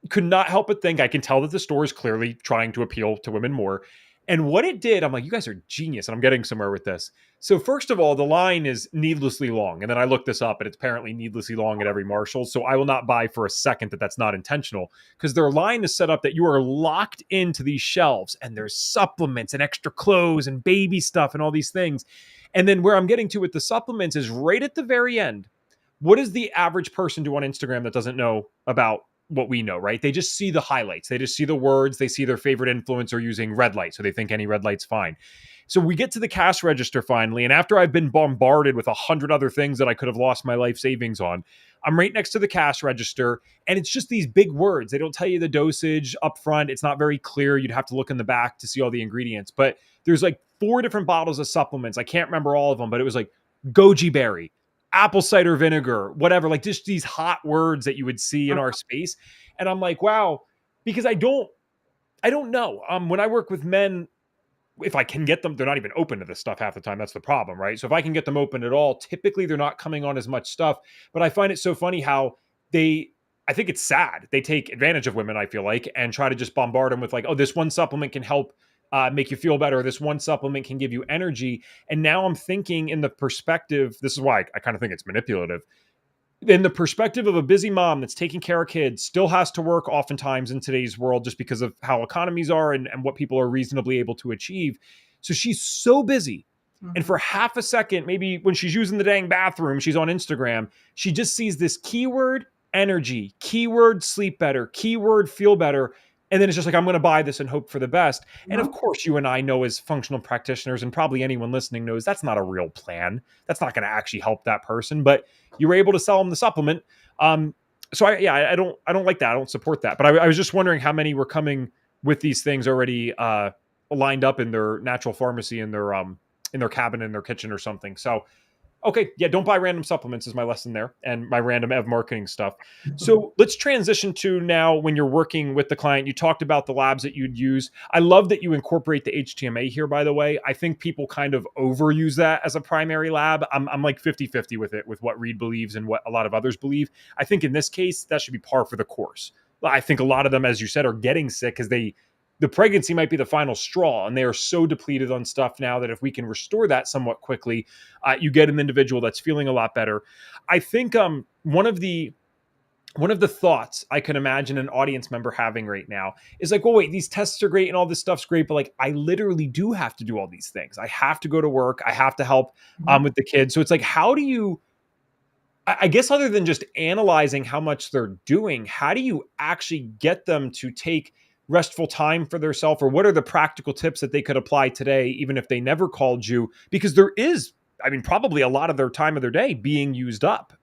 could not help but think, I can tell that the store is clearly trying to appeal to women more. And what it did, I'm like, you guys are genius. And I'm getting somewhere with this. So first of all, the line is needlessly long. And then I looked this up, and it's apparently needlessly long at every Marshalls. So I will not buy for a second that that's not intentional, because their line is set up that you are locked into these shelves, and there's supplements and extra clothes and baby stuff and all these things. And then where I'm getting to with the supplements is right at the very end. What does the average person do on Instagram that doesn't know about what we know, right? They just see the highlights. They just see the words. They see their favorite influencer using red light, so they think any red light's fine. So we get to the cash register finally, and after I've been bombarded with 100 other things that I could have lost my life savings on, I'm right next to the cash register, and it's just these big words. They don't tell you the dosage up front. It's not very clear. You'd have to look in the back to see all the ingredients. But there's like 4 different bottles of supplements. I can't remember all of them, but it was like goji berry, apple cider vinegar, whatever, like just these hot words that you would see in our space. And I'm like, wow, because I don't know. When I work with men, if I can get them, they're not even open to this stuff half the time. That's the problem, right? So if I can get them open at all, typically they're not coming on as much stuff. But I find it so funny how I think it's sad. They take advantage of women, I feel like, and try to just bombard them with like, oh, this one supplement can help make you feel better. This one supplement can give you energy. And now I'm thinking in the perspective, this is why I kind of think it's manipulative. In the perspective of a busy mom that's taking care of kids, still has to work oftentimes in today's world just because of how economies are and what people are reasonably able to achieve. So she's so busy. And for half a second, maybe when she's using the dang bathroom, she's on Instagram, she just sees this keyword energy, keyword sleep better, keyword feel better. And then it's just like, I'm going to buy this and hope for the best. And of course, you and I know as functional practitioners, and probably anyone listening knows that's not a real plan. That's not going to actually help that person, but you were able to sell them the supplement. So I don't like that. I don't support that. But I was just wondering how many were coming with these things already lined up in their natural pharmacy in their cabin, in their kitchen or something. So, okay. Yeah. Don't buy random supplements is my lesson there, and my random ev marketing stuff. So let's transition to now when you're working with the client. You talked about the labs that you'd use. I love that you incorporate the HTMA here, by the way. I think people kind of overuse that as a primary lab. I'm like 50-50 with it, with what Reed believes and what a lot of others believe. I think in this case, that should be par for the course. I think a lot of them, as you said, are getting sick because the pregnancy might be the final straw, and they are so depleted on stuff now that if we can restore that somewhat quickly, you get an individual that's feeling a lot better. I think one of the thoughts I can imagine an audience member having right now is like, well, wait, these tests are great and all this stuff's great, but like, I literally do have to do all these things. I have to go to work. I have to help with the kids. So it's like, how do you, I guess other than just analyzing how much they're doing, how do you actually get them to take restful time for themselves? Or what are the practical tips that they could apply today, even if they never called you? Because there is, I mean, probably a lot of their time of their day being used up.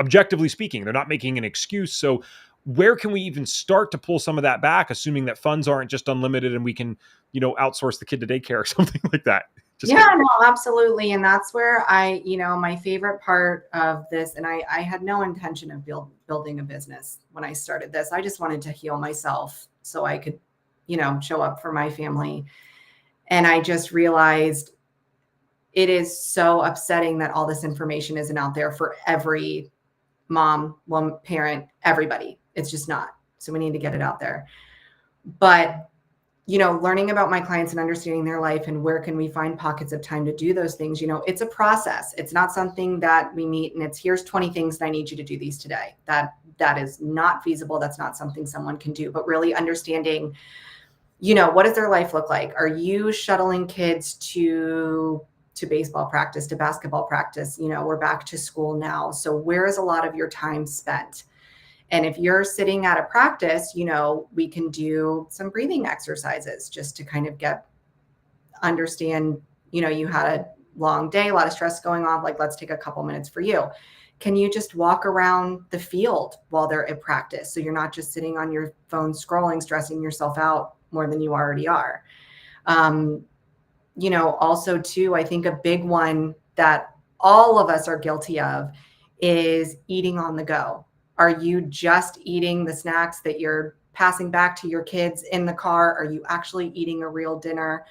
Objectively speaking, they're not making an excuse. So where can we even start to pull some of that back, assuming that funds aren't just unlimited and we can, outsource the kid to daycare or something like that? No, absolutely. And that's where my favorite part of this, and I had no intention of building a business when I started this. I just wanted to heal myself so I could, show up for my family. And I just realized it is so upsetting that all this information isn't out there for every mom, parent, everybody. It's just not. So we need to get it out there. But learning about my clients and understanding their life and where can we find pockets of time to do those things, it's a process. It's not something that we meet and it's here's 20 things and I need you to do these today. That is not feasible. That's not something someone can do, but really understanding, what does their life look like? Are you shuttling kids to baseball practice, to basketball practice? We're back to school now. So where is a lot of your time spent? And if you're sitting at a practice, we can do some breathing exercises just to kind of understand, you had a long day, a lot of stress going on. Like, let's take a couple minutes for you. Can you just walk around the field while they're at practice? So you're not just sitting on your phone scrolling, stressing yourself out more than you already are. Also too, I think a big one that all of us are guilty of is eating on the go. Are you just eating the snacks that you're passing back to your kids in the car? Are you actually eating a real dinner?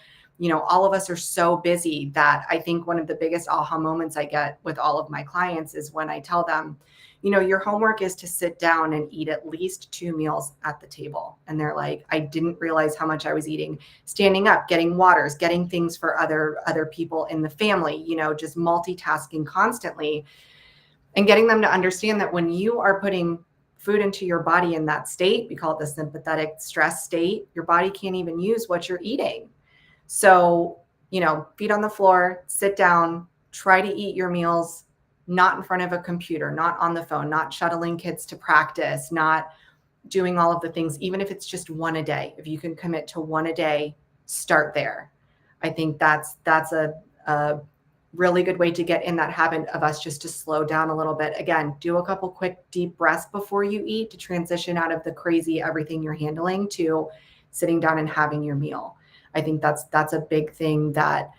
All of us are so busy that I think one of the biggest aha moments I get with all of my clients is when I tell them, your homework is to sit down and eat at least 2 meals at the table. And they're like, I didn't realize how much I was eating, standing up, getting waters, getting things for other people in the family, just multitasking constantly. And getting them to understand that when you are putting food into your body in that state, we call it the sympathetic stress state, your body can't even use what you're eating. So, feet on the floor, sit down, try to eat your meals, not in front of a computer, not on the phone, not shuttling kids to practice, not doing all of the things, even if it's just one a day. If you can commit to one a day, start there. I think that's a really good way to get in that habit of us just to slow down a little bit. Again, do a couple quick deep breaths before you eat to transition out of the crazy everything you're handling to sitting down and having your meal. I think that's a big thing that,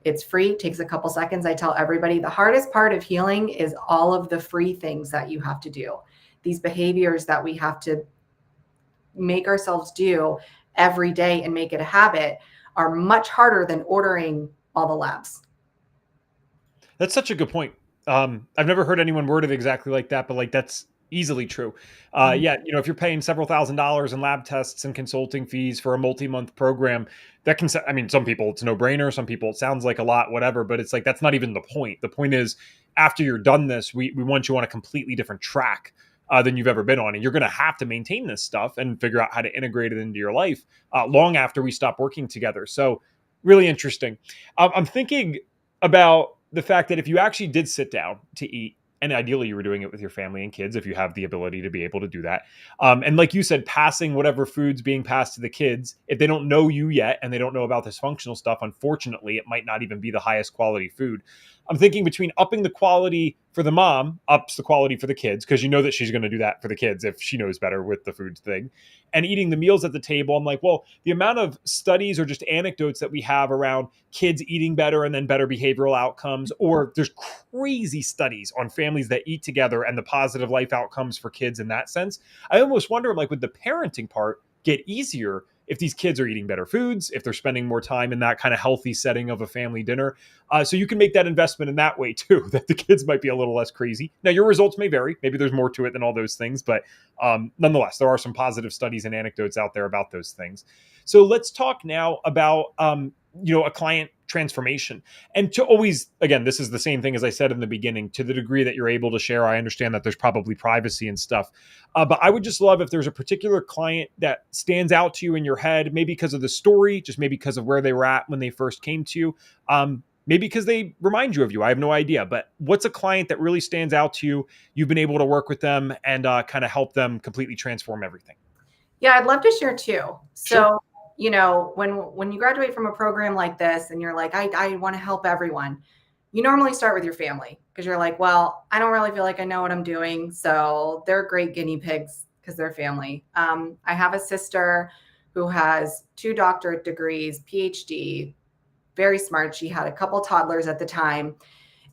it's free, takes a couple seconds. I tell everybody the hardest part of healing is all of the free things that you have to do. These behaviors that we have to make ourselves do every day and make it a habit are much harder than ordering all the labs. That's such a good point. I've never heard anyone word it exactly like that, but like that's easily true. Yeah, if you're paying several $1,000s in lab tests and consulting fees for a multi-month program, that can, I mean, some people it's no brainer, some people it sounds like a lot, whatever, but it's like that's not even the point. The point is, after you're done this, we want you on a completely different track than you've ever been on, and you're going to have to maintain this stuff and figure out how to integrate it into your life long after we stop working together. So, really interesting. I'm thinking about the fact that if you actually did sit down to eat, and ideally you were doing it with your family and kids, if you have the ability to be able to do that. And like you said, passing whatever food's being passed to the kids, if they don't know you yet and they don't know about this functional stuff, unfortunately, it might not even be the highest quality food. I'm thinking between upping the quality for the mom, ups the quality for the kids, because you know that she's going to do that for the kids if she knows better with the food thing, and eating the meals at the table. I'm like, well, the amount of studies or just anecdotes that we have around kids eating better and then better behavioral outcomes, or there's crazy studies on families that eat together and the positive life outcomes for kids in that sense. I almost wonder, like, would the parenting part get easier if these kids are eating better foods, if they're spending more time in that kind of healthy setting of a family dinner? So you can make that investment in that way too, that the kids might be a little less crazy. Now, your results may vary. Maybe there's more to it than all those things, but nonetheless, there are some positive studies and anecdotes out there about those things. So let's talk now about, a client transformation. And to always, again, this is the same thing as I said in the beginning, to the degree that you're able to share, I understand that there's probably privacy and stuff. But I would just love if there's a particular client that stands out to you in your head, maybe because of the story, just maybe because of where they were at when they first came to you. Maybe because they remind you of you. I have no idea. But what's a client that really stands out to you? You've been able to work with them and kind of help them completely transform everything. Yeah, I'd love to share too. Sure. So, when you graduate from a program like this and you're like, I want to help everyone, you normally start with your family because you're like, well, I don't really feel like I know what I'm doing. So they're great guinea pigs because they're family. I have a sister who has 2 doctorate degrees, PhD, very smart. She had a couple toddlers at the time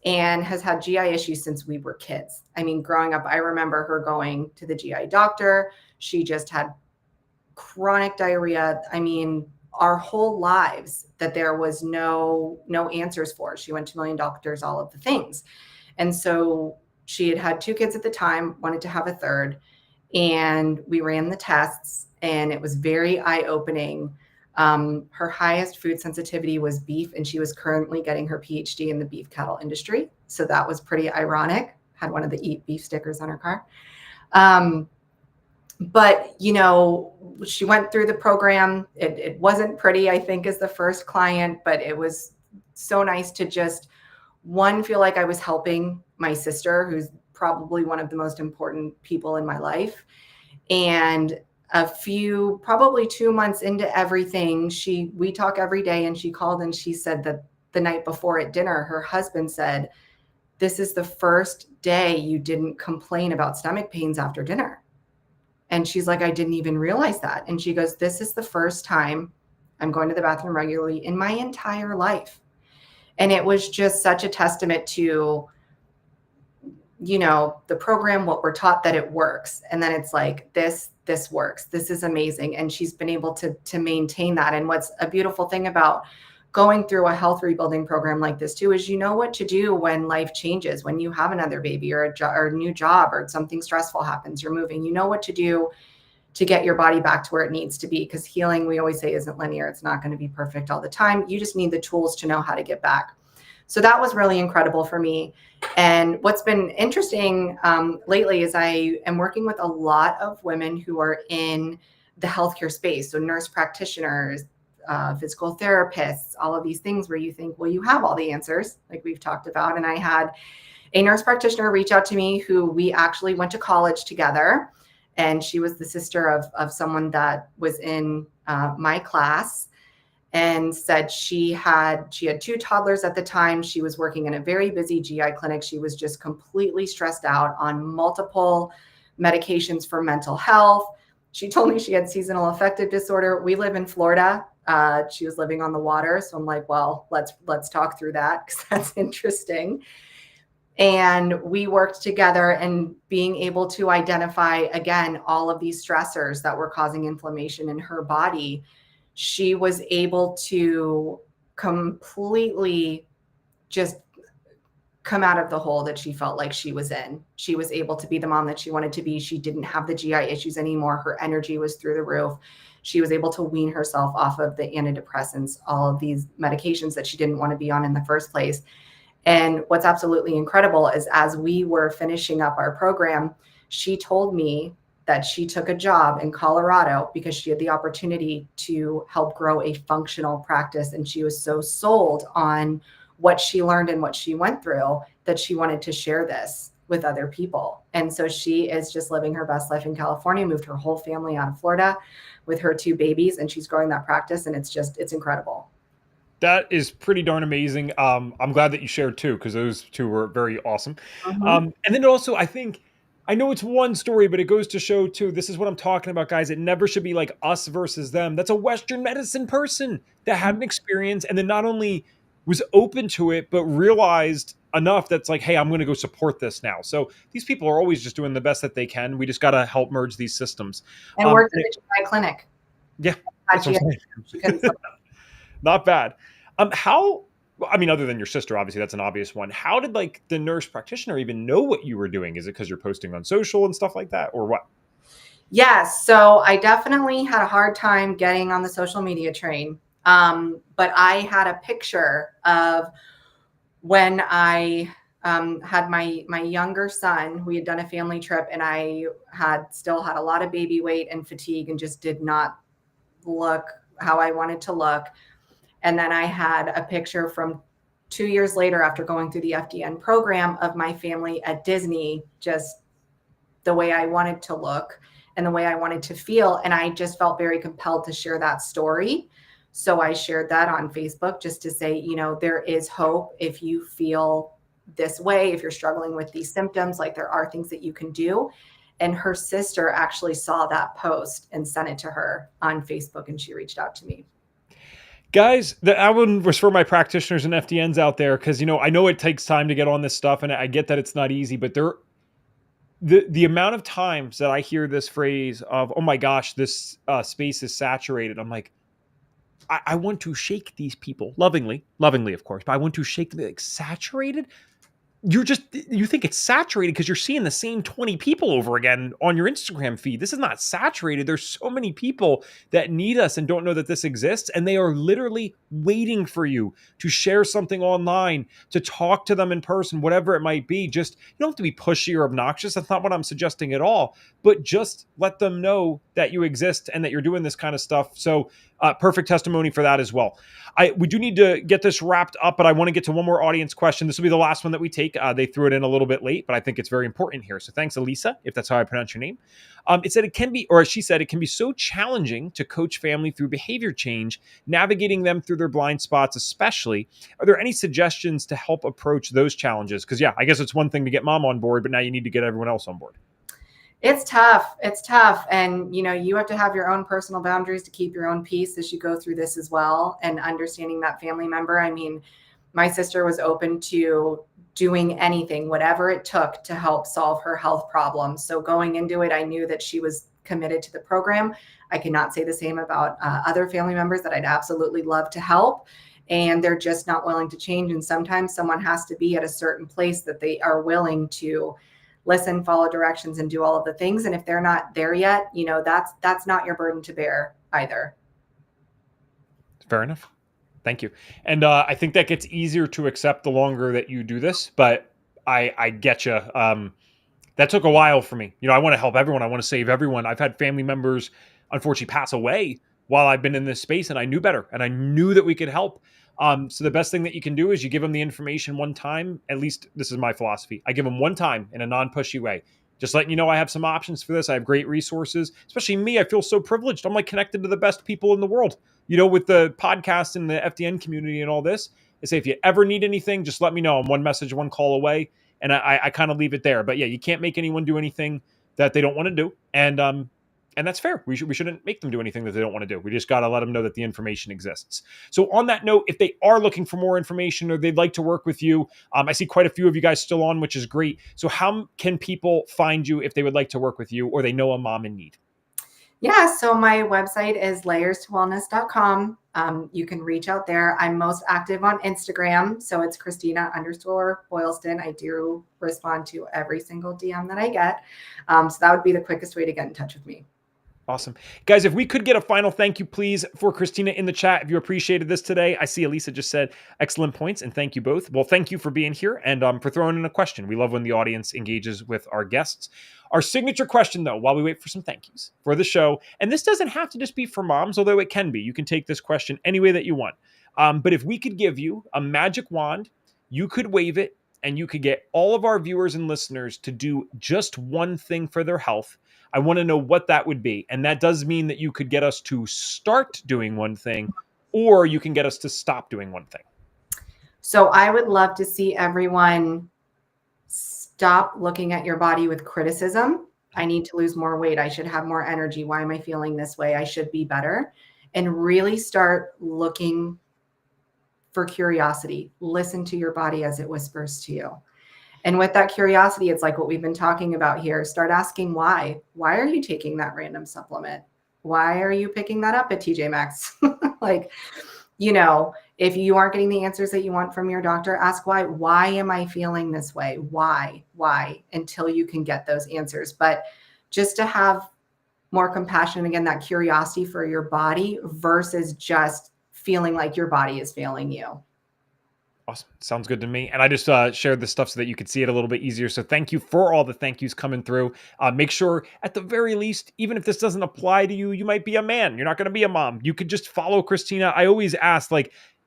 and has had GI issues since we were kids. I mean, growing up, I remember her going to the GI doctor. She just had chronic diarrhea. I mean, our whole lives that there was no answers for. She went to a million doctors, all of the things. And so she had had 2 kids at the time, wanted to have a third, and we ran the tests and it was very eye-opening. Her highest food sensitivity was beef, and she was currently getting her PhD in the beef cattle industry. So that was pretty ironic. Had one of the eat beef stickers on her car. But, she went through the program. It wasn't pretty, I think, as the first client, but it was so nice to just, one, feel like I was helping my sister, who's probably one of the most important people in my life. And probably 2 months into everything, we talk every day, and she called and she said that the night before at dinner, her husband said, "This is the first day you didn't complain about stomach pains after dinner." And she's like, "I didn't even realize that." And she goes, "This is the first time I'm going to the bathroom regularly in my entire life." And it was just such a testament to, the program, what we're taught, that it works. And then it's like, this works. This is amazing. And she's been able to maintain that. And what's a beautiful thing about going through a health rebuilding program like this too, is you know what to do when life changes, when you have another baby or a new job or something stressful happens, you're moving, you know what to do to get your body back to where it needs to be. Because healing, we always say, isn't linear. It's not going to be perfect all the time. You just need the tools to know how to get back. So that was really incredible for me. And what's been interesting lately is I am working with a lot of women who are in the healthcare space. So nurse practitioners, physical therapists, all of these things where you think, well, you have all the answers, like we've talked about. And I had a nurse practitioner reach out to me who we actually went to college together. And she was the sister of someone that was in my class, and said she had 2 toddlers at the time. She was working in a very busy GI clinic. She was just completely stressed out on multiple medications for mental health. She told me she had seasonal affective disorder. We live in Florida. She was living on the water. So I'm like, well, let's talk through that because that's interesting. And we worked together and being able to identify, again, all of these stressors that were causing inflammation in her body. She was able to completely just come out of the hole that she felt like she was in. She was able to be the mom that she wanted to be. She didn't have the GI issues anymore. Her energy was through the roof. She was able to wean herself off of the antidepressants, all of these medications that she didn't want to be on in the first place. And what's absolutely incredible is as we were finishing up our program, she told me that she took a job in Colorado because she had the opportunity to help grow a functional practice. And she was so sold on what she learned and what she went through that she wanted to share this with other people. And so she is just living her best life in California, moved her whole family out of Florida with her 2 babies, and she's growing that practice. And it's incredible. That is pretty darn amazing. I'm glad that you shared too, because those two were very awesome. Mhm. And then also, I know it's one story, but it goes to show too, this is what I'm talking about, guys. It never should be like us versus them. That's a Western medicine person that had an experience and then not only was open to it, but realized enough that's like, hey, I'm going to go support this now. So these people are always just doing the best that they can. We just got to help merge these systems. And worked And at a GI clinic. yeah, Had that's what GI, I'm she saying. couldn't. Not bad. How, I mean, other than your sister, obviously that's an obvious one. How did like the nurse practitioner even know what you were doing? Is it because you're posting on social and stuff like that, or what? Yes. So I definitely had a hard time getting on the social media train. But I had a picture of when I had my younger son. We had done a family trip, and I had still had a lot of baby weight and fatigue, and just did not look how I wanted to look. And then I had a picture from 2 years later after going through the FDN program of my family at Disney, just the way I wanted to look and the way I wanted to feel. And I just felt very compelled to share that story. So I shared that on Facebook just to say, there is hope if you feel this way, if you're struggling with these symptoms, like there are things that you can do. And her sister actually saw that post and sent it to her on Facebook, and she reached out to me. Guys, that one was for my practitioners and FDNs out there because I know it takes time to get on this stuff, and I get that it's not easy, but the amount of times that I hear this phrase of, "Oh my gosh, this space is saturated," I'm like, I want to shake these people lovingly, of course, but I want to shake them like saturated. You think it's saturated because you're seeing the same 20 people over again on your Instagram feed. This is not saturated. There's so many people that need us and don't know that this exists, and they are literally waiting for you to share something online, to talk to them in person, whatever it might be. Just, you don't have to be pushy or obnoxious. That's not what I'm suggesting at all, but just let them know that you exist and that you're doing this kind of stuff. So perfect testimony for that as well. We do need to get this wrapped up, but I want to get to one more audience question. This will be the last one that we take. They threw it in a little bit late, but I think it's very important here. So thanks, Elisa, if that's how I pronounce your name. It said it can be, or she said it can be so challenging to coach family through behavior change, navigating them through their blind spots, especially. Are there any suggestions to help approach those challenges? Because I guess it's one thing to get mom on board, but now you need to get everyone else on board. It's tough. It's tough. And, you have to have your own personal boundaries to keep your own peace as you go through this as well. And understanding that family member. I mean, my sister was open to doing anything, whatever it took to help solve her health problems. So going into it, I knew that she was committed to the program. I cannot say the same about other family members that I'd absolutely love to help. And they're just not willing to change. And sometimes someone has to be at a certain place that they are willing to listen, follow directions, and do all of the things. And if they're not there yet, that's not your burden to bear either. Fair enough. Thank you. And I think that gets easier to accept the longer that you do this, but I get you. That took a while for me. I want to help everyone. I want to save everyone. I've had family members, unfortunately, pass away while I've been in this space, and I knew better, and I knew that we could help. So the best thing that you can do is you give them the information one time. At least this is my philosophy. I give them one time in a non-pushy way. Just letting you know I have some options for this. I have great resources, especially me. I feel so privileged. I'm like connected to the best people in the world, with the podcast and the FDN community and all this. I say, if you ever need anything, just let me know. I'm one message, one call away. And I kind of leave it there. But yeah, you can't make anyone do anything that they don't want to do. And And that's fair. We shouldn't make them do anything that they don't want to do. We just got to let them know that the information exists. So on that note, if they are looking for more information or they'd like to work with you, I see quite a few of you guys still on, which is great. So how can people find you if they would like to work with you or they know a mom in need? Yeah, so my website is layerstowellness.com. You can reach out there. I'm most active on Instagram. So it's Christina_Boylston. I do respond to every single DM that I get. So that would be the quickest way to get in touch with me. Awesome. Guys, if we could get a final thank you, please, for Christina in the chat, if you appreciated this today. I see Elisa just said excellent points, and thank you both. Well, thank you for being here and for throwing in a question. We love when the audience engages with our guests. Our signature question, though, while we wait for some thank yous for the show, and this doesn't have to just be for moms, although it can be. You can take this question any way that you want. But if we could give you a magic wand, you could wave it, and you could get all of our viewers and listeners to do just one thing for their health, I want to know what that would be. And that does mean that you could get us to start doing one thing, or you can get us to stop doing one thing. So I would love to see everyone stop looking at your body with criticism. I need to lose more weight. I should have more energy. Why am I feeling this way? I should be better. And really start looking for curiosity. Listen to your body as it whispers to you. And with that curiosity, it's like what we've been talking about here. Start asking why. Why are you taking that random supplement? Why are you picking that up at TJ Maxx? Like, if you aren't getting the answers that you want from your doctor, ask why. Why am I feeling this way? Why? Until you can get those answers. But just to have more compassion, again, that curiosity for your body versus just feeling like your body is failing you. Awesome. Sounds good to me. And I just shared this stuff so that you could see it a little bit easier. So thank you for all the thank yous coming through. Make sure at the very least, even if this doesn't apply to you, you might be a man. You're not going to be a mom. You could just follow Christina. I always ask,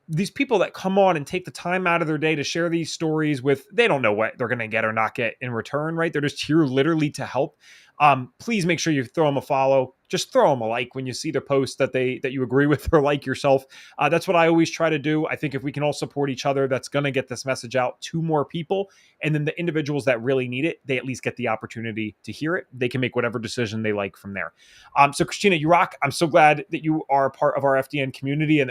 these people that come on and take the time out of their day to share these stories they don't know what they're going to get or not get in return, right? They're just here literally to help. Please make sure you throw them a follow. Just throw them a like when you see their post that you agree with or like yourself. That's what I always try to do. I think if we can all support each other, that's going to get this message out to more people. And then the individuals that really need it, they at least get the opportunity to hear it. They can make whatever decision they like from there. So Christina, you rock. I'm so glad that you are part of our FDN community and that